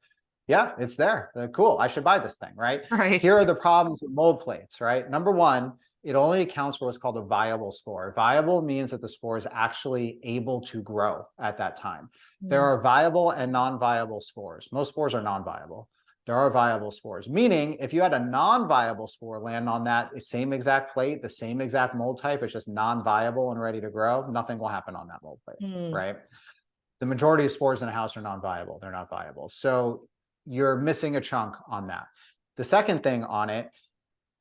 yeah, it's there. Cool, I should buy this thing, right? right. Here are the problems with mold plates, right? Number one, it only accounts for what's called a viable spore. Viable means that the spore is actually able to grow at that time. There are viable and non-viable spores. Most spores are non-viable. There are viable spores, meaning if you had a non-viable spore land on that same exact plate, the same exact mold type, it's just non-viable and ready to grow, nothing will happen on that mold plate, right? The majority of spores in a house are non-viable. They're not viable. So you're missing a chunk on that. The second thing on it,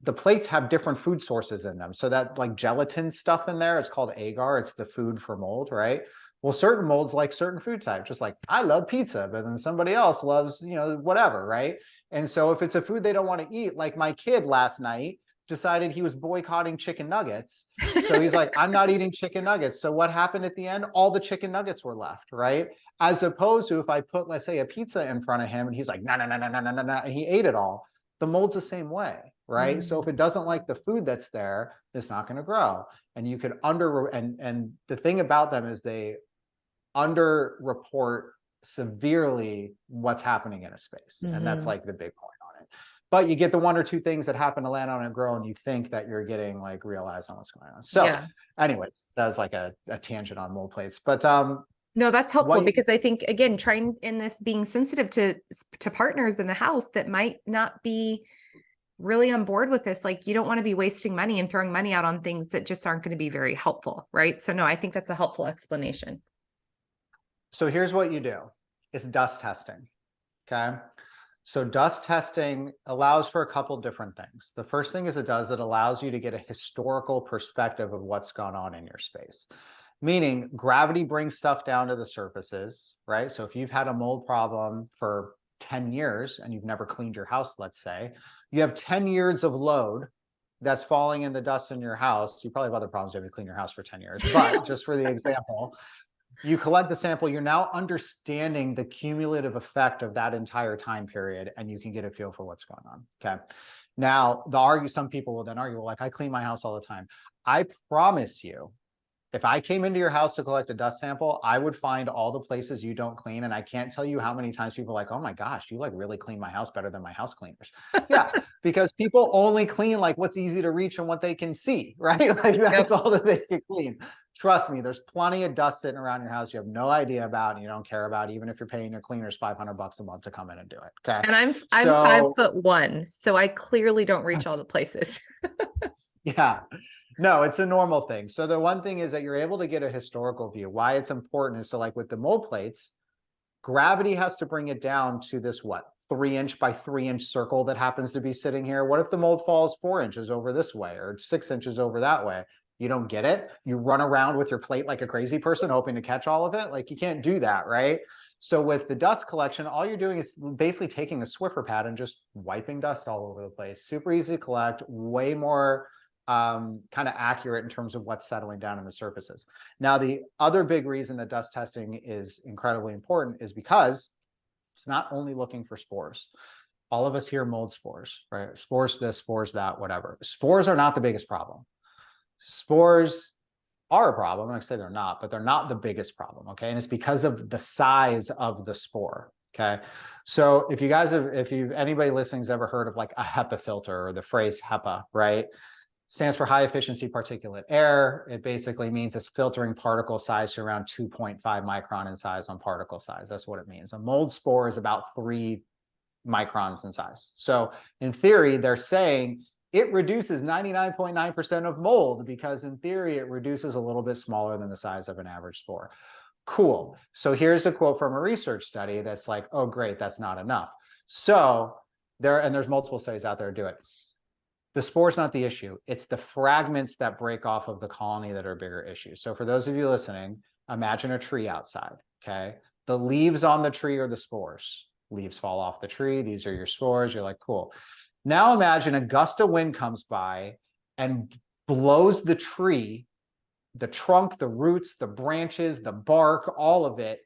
the plates have different food sources in them. So that like gelatin stuff in there, it's called agar. It's the food for mold, right? Well, certain molds like certain food types, just like I love pizza, but then somebody else loves, whatever, right? And so if it's a food they don't want to eat, like my kid last night decided he was boycotting chicken nuggets. So he's like, I'm not eating chicken nuggets. So what happened at the end? All the chicken nuggets were left, right? As opposed to if I put, let's say, a pizza in front of him and he's like, no, no, no, no, no, no, no, and he ate it all. The mold's the same way, right? So if it doesn't like the food that's there, it's not going to grow. And you could and the thing about them is they underreport severely what's happening in a space. And that's like the big point on it. But you get the one or two things that happen to land on and grow, and you think that you're getting like real eyes on what's going on. So anyways, that was like a tangent on mold plates. But no, that's helpful because I think, again, trying in this, being sensitive to partners in the house that might not be really on board with this. Like, you don't want to be wasting money and throwing money out on things that just aren't going to be very helpful, right? So no, I think that's a helpful explanation. So here's what you do. It's dust testing, okay? So dust testing allows for a couple different things. The first thing it allows you to get a historical perspective of what's gone on in your space. Meaning gravity brings stuff down to the surfaces, right? So if you've had a mold problem for 10 years and you've never cleaned your house, let's say, you have 10 years of load that's falling in the dust in your house, you probably have other problems. You have to clean your house for 10 years, but just for the example, you collect the sample, you're now understanding the cumulative effect of that entire time period, and you can get a feel for what's going on. Okay. Now, some people will then argue, well, like, I clean my house all the time. I promise you, if I came into your house to collect a dust sample, I would find all the places you don't clean. And I can't tell you how many times people are like, oh my gosh, you like really clean my house better than my house cleaners. Yeah, because people only clean like what's easy to reach and what they can see, right? Like that's all that they can clean. Trust me, there's plenty of dust sitting around your house you have no idea about and you don't care about, even if you're paying your cleaners $500 a month to come in and do it. Okay. And I'm So 5'1", so I clearly don't reach all the places. yeah. No, it's a normal thing. So the one thing is that you're able to get a historical view. Why it's important is, so like with the mold plates, gravity has to bring it down to this, what, 3-inch by 3-inch circle that happens to be sitting here. What if the mold falls 4 inches over this way or 6 inches over that way? You don't get it. You run around with your plate like a crazy person hoping to catch all of it. Like you can't do that, right? So with the dust collection, all you're doing is basically taking a Swiffer pad and just wiping dust all over the place. Super easy to collect, way more kind of accurate in terms of what's settling down in the surfaces. Now, the other big reason that dust testing is incredibly important is because it's not only looking for spores. All of us hear mold spores, right? Spores this, spores that, whatever. Spores are not the biggest problem. Spores are a problem. I say they're not, but they're not the biggest problem, okay? And it's because of the size of the spore, okay? So if you guys have, anybody listening has ever heard of like a HEPA filter or the phrase HEPA, right? Stands for high efficiency particulate air. It basically means it's filtering particle size to around 2.5 micron in size on particle size. That's what it means. A mold spore is about 3 microns in size. So in theory, they're saying it reduces 99.9% of mold because in theory, it reduces a little bit smaller than the size of an average spore. Cool. So here's a quote from a research study that's like, oh, great, that's not enough. So there's multiple studies out there to do it. The spore is not the issue. It's the fragments that break off of the colony that are a bigger issue. So for those of you listening, imagine a tree outside, okay? The leaves on the tree are the spores. Leaves fall off the tree. These are your spores. You're like, cool. Now imagine a gust of wind comes by and blows the tree, the trunk, the roots, the branches, the bark, all of it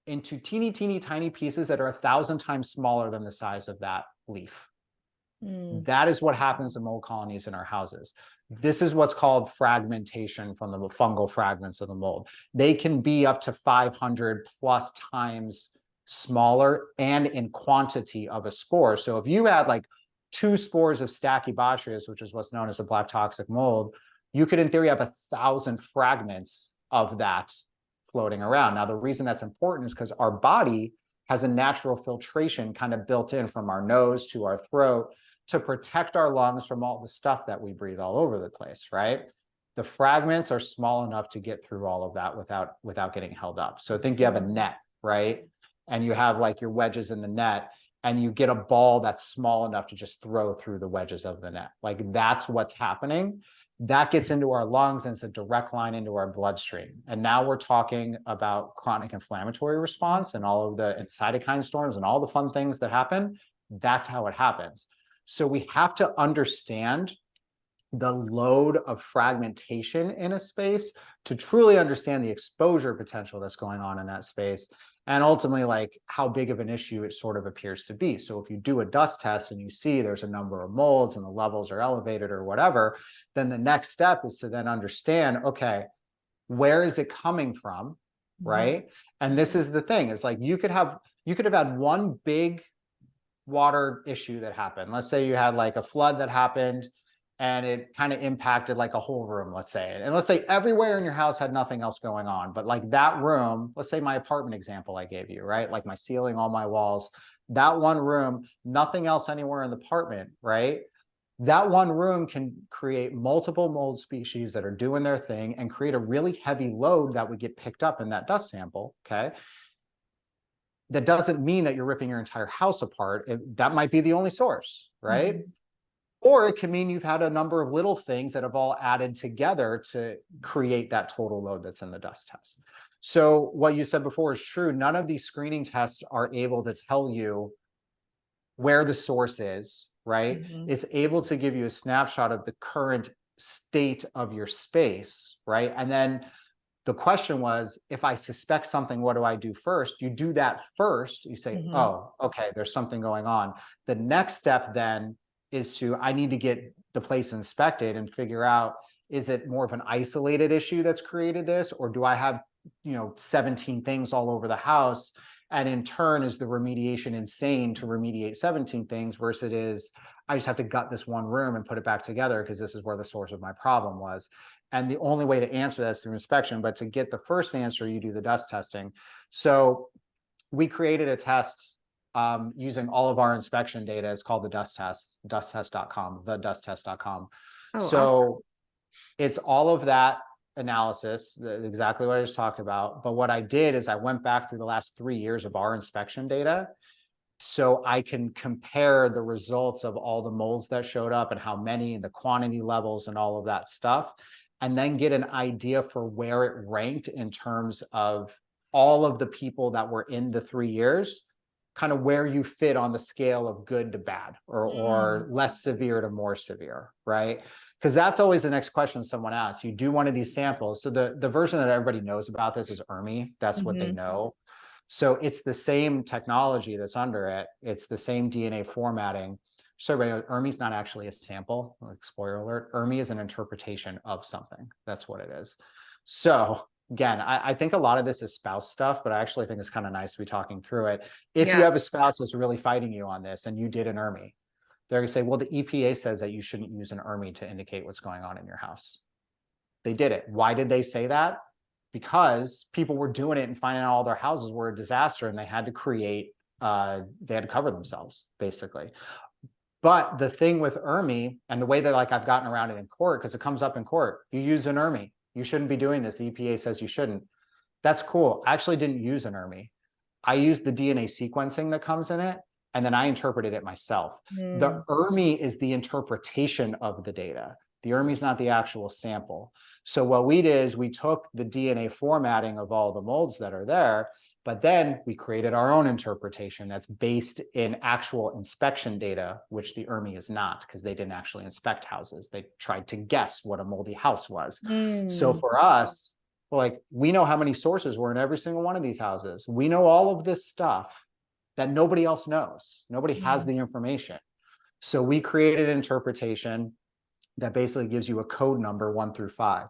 into teeny, teeny, tiny pieces that are 1,000 times smaller than the size of that leaf. That is what happens to mold colonies in our houses. This is what's called fragmentation from the fungal fragments of the mold. They can be up to 500 plus times smaller and in quantity of a spore. So if you had like 2 spores of Stachybotrys, which is what's known as a black toxic mold, you could in theory have 1,000 fragments of that floating around. Now, the reason that's important is because our body has a natural filtration kind of built in from our nose to our throat to protect our lungs from all the stuff that we breathe all over the place, right? The fragments are small enough to get through all of that without getting held up. So think you have a net, right? And you have like your wedges in the net, and you get a ball that's small enough to just throw through the wedges of the net. Like that's what's happening. That gets into our lungs and it's a direct line into our bloodstream. And now we're talking about chronic inflammatory response and all of the cytokine storms and all the fun things that happen. That's how it happens. So we have to understand the load of fragmentation in a space to truly understand the exposure potential that's going on in that space. And ultimately, like how big of an issue it sort of appears to be. So if you do a dust test and you see there's a number of molds and the levels are elevated or whatever, then the next step is to then understand, okay, where is it coming from, right? And this is the thing, it's like you could have had one big water issue that happened. Let's say you had like a flood that happened and it kind of impacted like a whole room, let's say. And let's say everywhere in your house had nothing else going on, but like that room, let's say my apartment example I gave you, right? Like my ceiling, all my walls, that one room, nothing else anywhere in the apartment, right? That one room can create multiple mold species that are doing their thing and create a really heavy load that would get picked up in that dust sample, okay? That doesn't mean that you're ripping your entire house apart. That might be the only source, right? Or it can mean you've had a number of little things that have all added together to create that total load that's in the dust test. So what you said before is true. None of these screening tests are able to tell you where the source is, right? Mhm. It's able to give you a snapshot of the current state of your space, right? And then the question was, if I suspect something, what do I do first? You do that first. You say, Mhm. oh, okay, there's something going on. The next step then is I need to get the place inspected and figure out, is it more of an isolated issue that's created this? Or do I have, 17 things all over the house? And in turn, is the remediation insane to remediate 17 things versus it is, I just have to gut this one room and put it back together because this is where the source of my problem was. And the only way to answer that is through inspection. But to get the first answer, you do the dust testing. So we created a test using all of our inspection data. It's called the dust test, dusttest.com, thedusttest.com. Oh, awesome. So it's all of that analysis, exactly what I just talked about. But what I did is I went back through the last 3 years of our inspection data so I can compare the results of all the molds that showed up and how many, and the quantity levels and all of that stuff, and then get an idea for where it ranked in terms of all of the people that were in the 3 years, kind of where you fit on the scale of good to bad, or Mm. less severe to more severe, right? Because that's always the next question someone asks. You do one of these samples. So the version that everybody knows about this is ERMI. That's what they Mhm. know. So it's the same technology that's under it. It's the same DNA formatting. So everybody knows, ERMI is not actually a sample. Like, spoiler alert, ERMI is an interpretation of something. That's what it is. So again, I think a lot of this is spouse stuff, but I actually think it's kind of nice to be talking through it. If you Yeah. have a spouse that's really fighting you on this and you did an ERMI, they're going to say, well, the EPA says that you shouldn't use an ERMI to indicate what's going on in your house. They did it. Why did they say that? Because people were doing it and finding out all their houses were a disaster and they had to they had to cover themselves, basically. But the thing with ERMI and the way that I've gotten around it in court, because it comes up in court, you use an ERMI. You shouldn't be doing this. The EPA says you shouldn't. That's cool. I actually didn't use an ERMI. I used the DNA sequencing that comes in it, and then I interpreted it myself. The Mm. ERMI is the interpretation of the data. The ERMI is not the actual sample. So what we did is we took the DNA formatting of all the molds that are there, but then we created our own interpretation that's based in actual inspection data, which the ERMI is not, because they didn't actually inspect houses. They tried to guess what a moldy house was. So Mm. for us, we know how many sources were in every single one of these houses. We know all of this stuff that nobody else knows. Nobody has Mm. the information. So we created an interpretation that basically gives you a code number 1 through 5.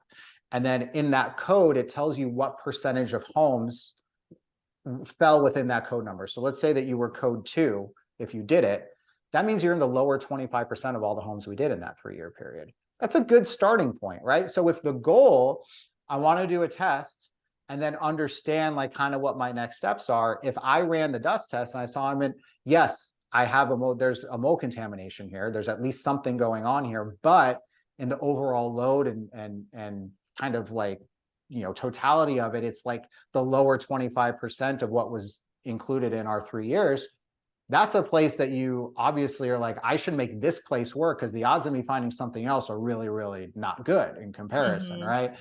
And then in that code, it tells you what percentage of homes fell within that code number. So let's say that you were code 2, if you did it, that means you're in the lower 25% of all the homes we did in that 3-year period. That's a good starting point, right? So if the goal, I want to do a test and then understand kind of what my next steps are. If I ran the dust test and I saw yes, I have there's a mold contamination here. There's at least something going on here, but in the overall load and kind of totality of it, it's the lower 25% of what was included in our 3 years. That's a place that you obviously are I should make this place work because the odds of me finding something else are really, really not good in comparison, Mhm. right?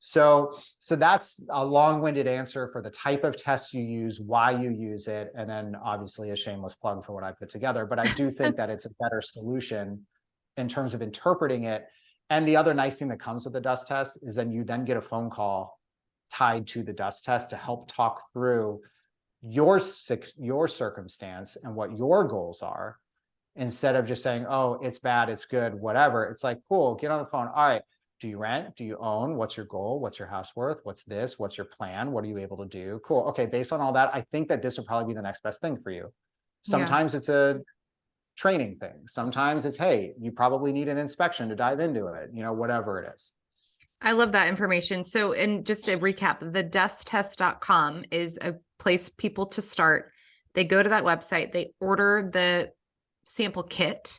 So that's a long-winded answer for the type of test you use, why you use it, and then obviously a shameless plug for what I put together. But I do think that it's a better solution in terms of interpreting it. And the other nice thing that comes with the dust test is then you then get a phone call tied to the dust test to help talk through your circumstance and what your goals are, instead of just saying, oh, it's bad, it's good, whatever. It's cool, get on the phone. All right, do you rent? Do you own? What's your goal? What's your house worth? What's this? What's your plan? What are you able to do? Cool. Okay, based on all that, I think that this would probably be the next best thing for you. Yeah. Sometimes it's a training thing. Sometimes it's, hey, you probably need an inspection to dive into it, whatever it is. I love that information. So, and just to recap, the dusttest.com is a place people to start. They go to that website, they order the sample kit,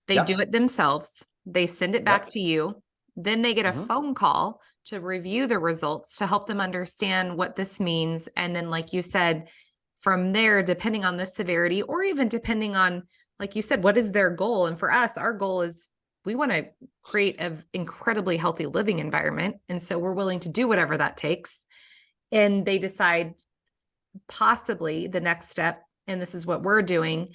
they do Yep. it themselves, they send it back Yep. to you. Then they get a Mm-hmm. phone call to review the results to help them understand what this means. And then, like you said, from there, depending on the severity, or even depending on, like you said, what is their goal? And for us, our goal is we want to create an incredibly healthy living environment. And so we're willing to do whatever that takes. And they decide possibly the next step, and this is what we're doing,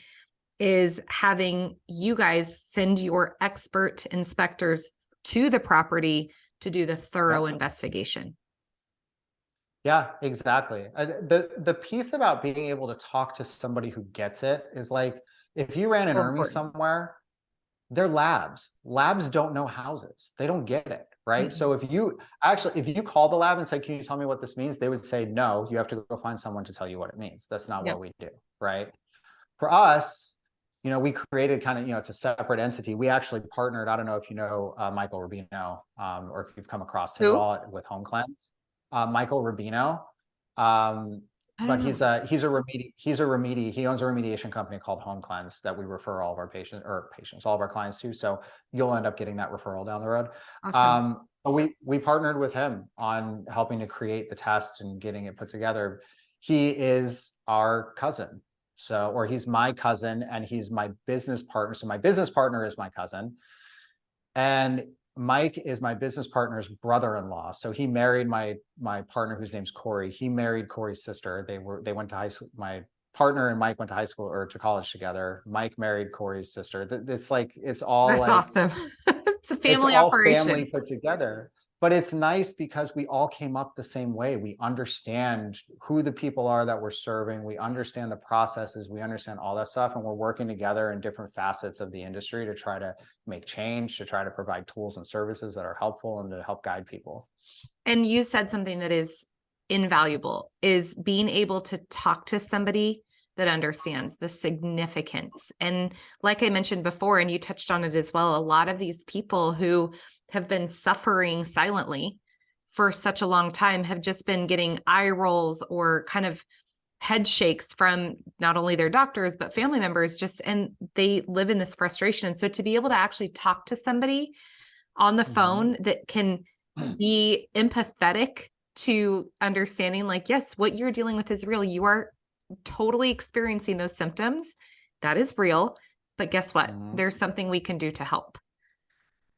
is having you guys send your expert inspectors to the property to do the thorough investigation. Yeah, exactly. The piece about being able to talk to somebody who gets it is like, if you ran an So ERMI important. somewhere, they're labs. Labs don't know houses. They don't get it, right? So if you call the lab and say, can you tell me what this means? They would say, no, you have to go find someone to tell you what it means. That's not Yep. what we do, right? For us, we created kind of, it's a separate entity. We actually partnered. I don't know if you know Michael Rubino, or if you've come across him at Who? all with Home Cleanse. Michael Rubino. Um, I but don't know. he owns a remediation company called Home Cleanse that we refer all of our all of our clients to. So you'll end up getting that referral down the road. Awesome. But we partnered with him on helping to create the test and getting it put together. He is our cousin. So, or he's my cousin and he's my business partner. So my business partner is my cousin. And Mike is my business partner's brother-in-law. So he married my partner, whose name's Corey. He married Corey's sister. They went to high school. My partner and Mike went to high school or to college together. Mike married Corey's sister. It's all That's like awesome. It's a it's family all family operation. put together. But it's nice because we all came up the same way. We understand who the people are that we're serving. We understand the processes. We understand all that stuff. And we're working together in different facets of the industry to try to make change, to try to provide tools and services that are helpful and to help guide people. And you said something that is invaluable, is being able to talk to somebody that understands the significance. And like I mentioned before, and you touched on it as well, a lot of these people who have been suffering silently for such a long time have just been getting eye rolls or kind of head shakes from not only their doctors, but family members, and they live in this frustration. And so to be able to actually talk to somebody on the phone that can be empathetic to understanding, like, yes, what you're dealing with is real. You are totally experiencing those symptoms. That is real. But guess what? There's something we can do to help.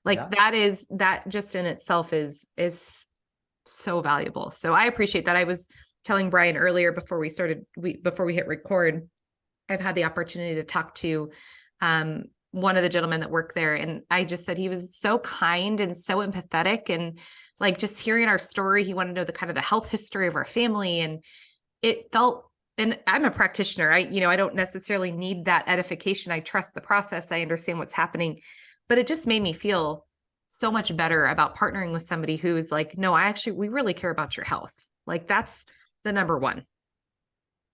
Like that just in itself is so valuable. So I appreciate that. I was telling Brian earlier before we hit record, I've had the opportunity to talk to one of the gentlemen that work there. And I just said he was so kind and so empathetic, and like just hearing our story, he wanted to know the kind of the health history of our family. And it felt, and I'm a practitioner. I don't necessarily need that edification. I trust the process. I understand what's happening, but it just made me feel so much better about partnering with somebody who is like, no, we really care about your health. Like that's the number one.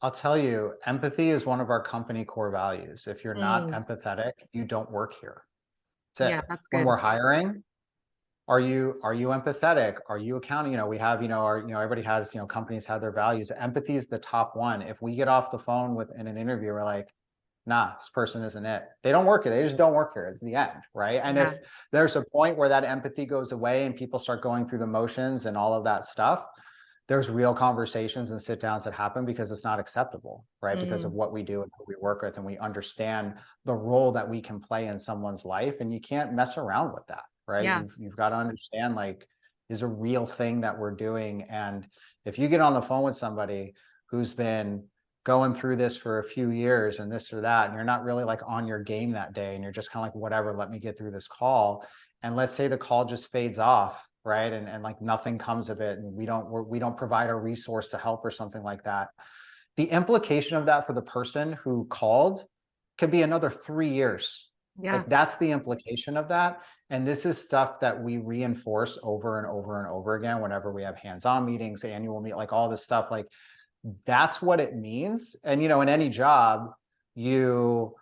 I'll tell you, empathy is one of our company core values. If you're not empathetic, you don't work here. That's Yeah, it. that's When good. we're hiring, are you empathetic? Are you accounting? We have, everybody has, companies have their values. Empathy is the top one. If we get off the phone in an interview, we're like, nah, this person isn't it. They don't work here. They just don't work here. It's the end, right? And if there's a point where that empathy goes away and people start going through the motions and all of that stuff, there's real conversations and sit downs that happen because it's not acceptable, right? Because of what we do and who we work with, and we understand the role that we can play in someone's life, and you can't mess around with that, right? Yeah. You've got to understand, like, is a real thing that we're doing. And if you get on the phone with somebody who's been going through this for a few years and this or that, and you're not really like on your game that day, and you're just kind of like, whatever, let me get through this call. And let's say the call just fades off, right? And like nothing comes of it, and we don't provide a resource to help or something like that. The implication of that for the person who called could be another 3 years. Yeah. Like that's the implication of that. And this is stuff that we reinforce over and over and over again whenever we have hands-on meetings, annual meet, like all this stuff. Like that's what it means. And in any job, you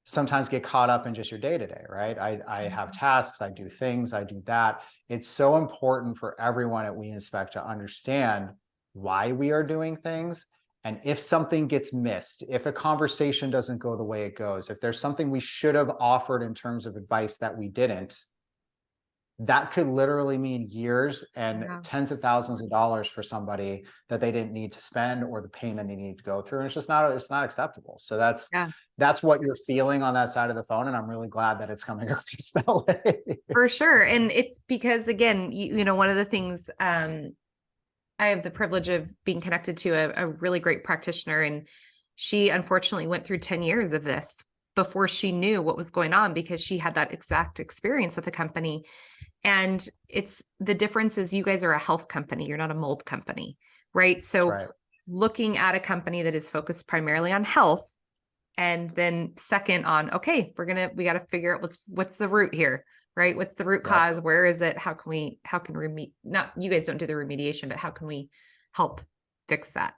sometimes get caught up in just your day-to-day, right? I have tasks, I do things, I do that. It's so important for everyone at We Inspect to understand why we are doing things. And if something gets missed, if a conversation doesn't go the way it goes, if there's something we should have offered in terms of advice that we didn't, that could literally mean years and tens of thousands of dollars for somebody that they didn't need to spend, or the pain that they need to go through. And it's not acceptable. So that's what you're feeling on that side of the phone. And I'm really glad that it's coming across that way. For sure. And it's because, again, one of the things, I have the privilege of being connected to a really great practitioner, and she unfortunately went through 10 years of this before she knew what was going on, because she had that exact experience with the company. And it's the difference is you guys are a health company. You're not a mold company, right? So Right. looking at a company that is focused primarily on health, and then second on, okay, we got to figure out what's the root here, right? What's the root Yep. cause? Where is it? How can not, you guys don't do the remediation, but how can we help fix that?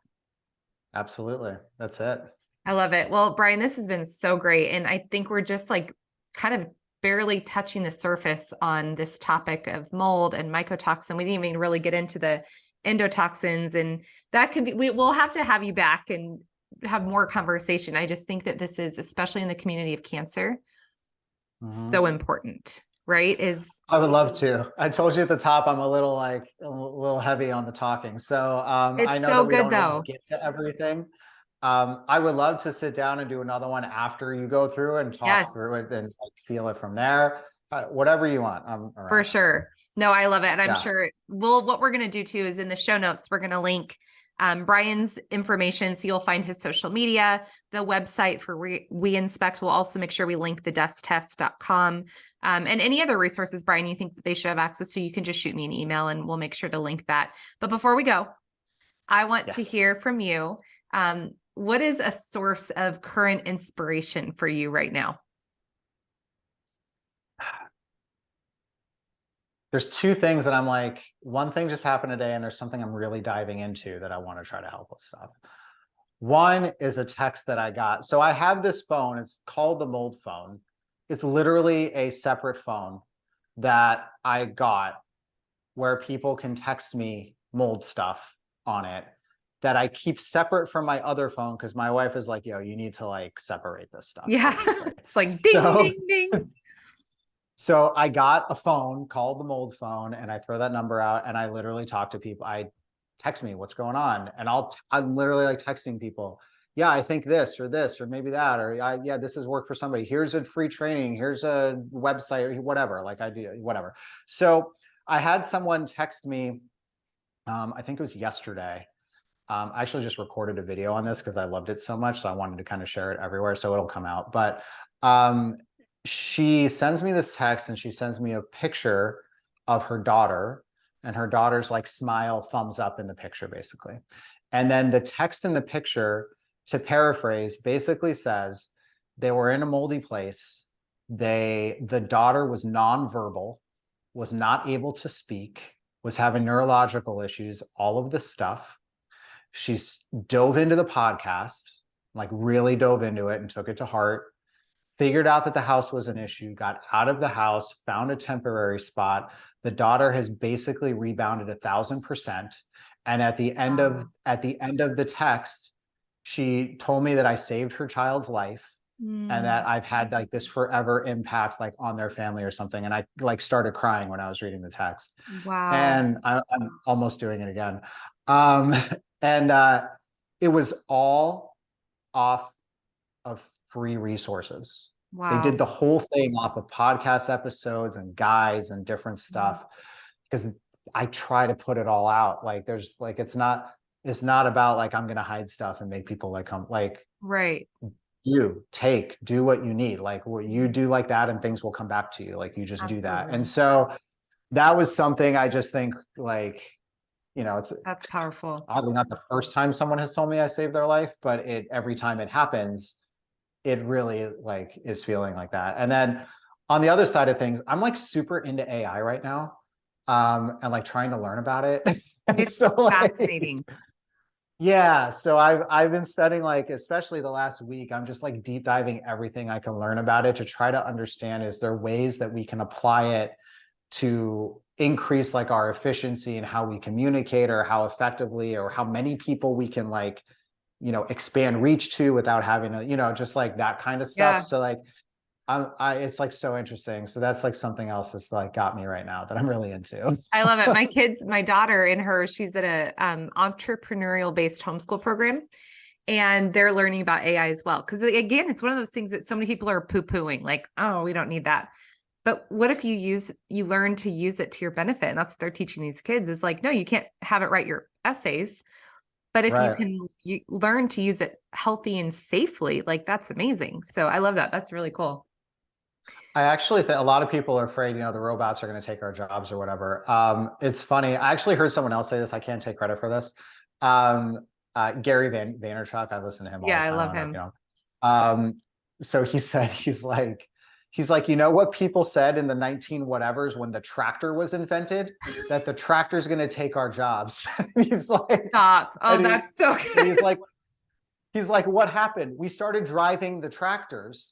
Absolutely. That's it. I love it. Well, Brian, this has been so great. And I think we're just like kind of barely touching the surface on this topic of mold and mycotoxin. We didn't even really get into the endotoxins, and that could be, we'll have to have you back and have more conversation. I just think that this is, especially in the community of cancer, so important, right? I would love to. I told you at the top, I'm a little heavy on the talking. So I It's know that so we good don't always though. get to everything. I would love to sit down and do another one after you go through and talk Yes, through it and like, feel it from there. Whatever you want, I'm for around. sure. No, I love it. And I'm Yeah. sure what we're going to do too is in the show notes, we're going to link Brian's information. So you'll find his social media, the website for We Inspect. We'll also make sure we link the desttest.com. And any other resources, Brian, you think that they should have access to, you can just shoot me an email and we'll make sure to link that. But before we go, I want to Yes. hear from you. What is a source of current inspiration for you right now? There's two things that I'm like, one thing just happened today, and there's something I'm really diving into that I want to try to help with stuff. One is a text that I got. So I have this phone, it's called the Mold phone. It's literally a separate phone that I got where people can text me mold stuff on it that I keep separate from my other phone because my wife is like, yo, you need to like separate this stuff, Yeah. basically. It's like ding, So ding, ding. so I got a phone called the mold phone, and I throw that number out, and I literally talk to people. I text me what's going on, and I'm literally like texting people. Yeah, I think this or maybe that, or yeah, this has worked for somebody. Here's a free training. Here's a website, whatever. Like I do whatever. So I had someone text me. I think it was yesterday. I actually just recorded a video on this because I loved it so much. So I wanted to kind of share it everywhere so it'll come out. But um, she sends me this text and she sends me a picture of her daughter, and her daughter's like smile, thumbs up in the picture, basically. And then the text in the picture, to paraphrase, basically says they were in a moldy place. The daughter was nonverbal, was not able to speak, was having neurological issues, all of this stuff. She's dove into the podcast, like really dove into it and took it to heart, figured out that the house was an issue, got out of the house, found a temporary spot. The daughter has basically rebounded 1,000%. And Wow. at the end of the text, she told me that I saved her child's life and Mm, that I've had like this forever impact like on their family or something. And I like started crying when I was reading the text. wow. And I'm almost doing it again. Um, and it was all off of free resources. They did Wow. the whole thing off of podcast episodes and guides and different Mhm. stuff because I try to put it all out. Like there's like it's not about like I'm gonna hide stuff and make people like come like Right. do what you need. Like what you do like that and things will come back to you. Like you just do that. And Absolutely. so that was something I just think like, it's That's powerful. oddly not the first time someone has told me I saved their life, but it every time it happens, it really like is feeling like that. And then on the other side of things, I'm like super into AI right now. And like trying to learn about it. And It's so like fascinating. yeah, so I've been spending like especially the last week, I'm just like deep diving everything I can learn about it to try to understand is there ways that we can apply it to increase like our efficiency and how we communicate or how effectively or how many people we can like expand reach to without having to just like that kind of stuff. Yeah. So like it's like so interesting. So that's like something else that's like got me right now that I'm really into. I love it. My daughter and her, she's at a entrepreneurial based homeschool program, and they're learning about AI as well. Because again, it's one of those things that so many people are poo-pooing, like, oh, we don't need that. But what if you learn to use it to your benefit? And that's what they're teaching these kids is like, no, you can't have it write your essays. But if you Right. can learn to use it healthy and safely, like that's amazing. So I love that. That's really cool. I actually think a lot of people are afraid, the robots are going to take our jobs or whatever. It's funny. I actually heard someone else say this. I can't take credit for this. Gary Vaynerchuk, I listen to him all Yeah, the I time. I love don't know if him. so he said, he's like, you know what people said in the 19 whatevers when the tractor was invented, that the tractor's going to take our jobs. he's like, Stop. Oh, and he, that's so and good. he's like, what happened? We started driving the tractors,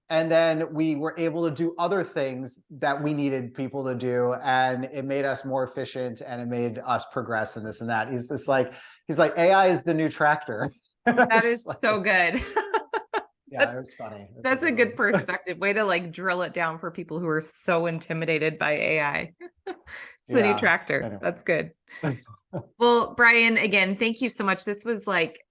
and then we were able to do other things that we needed people to do, and it made us more efficient, and it made us progress in this and that. He's like, AI is the new tractor. That is so good. Yeah, it That's was funny. It's a that's a good good one. perspective. Way to like drill it down for people who are so intimidated by AI. It's the new Yeah. tractor. Anyway. That's good. Well, Brian, again, thank you so much. This was like,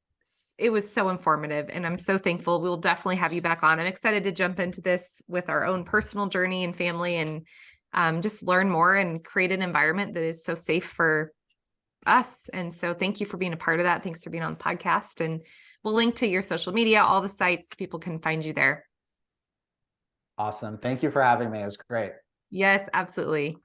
it was so informative, and I'm so thankful. We'll definitely have you back on. I'm excited to jump into this with our own personal journey and family, and just learn more and create an environment that is so safe for us. And so thank you for being a part of that. Thanks for being on the podcast. And we'll link to your social media, all the sites, people can find you there. Awesome. Thank you for having me. It was great. Yes, absolutely.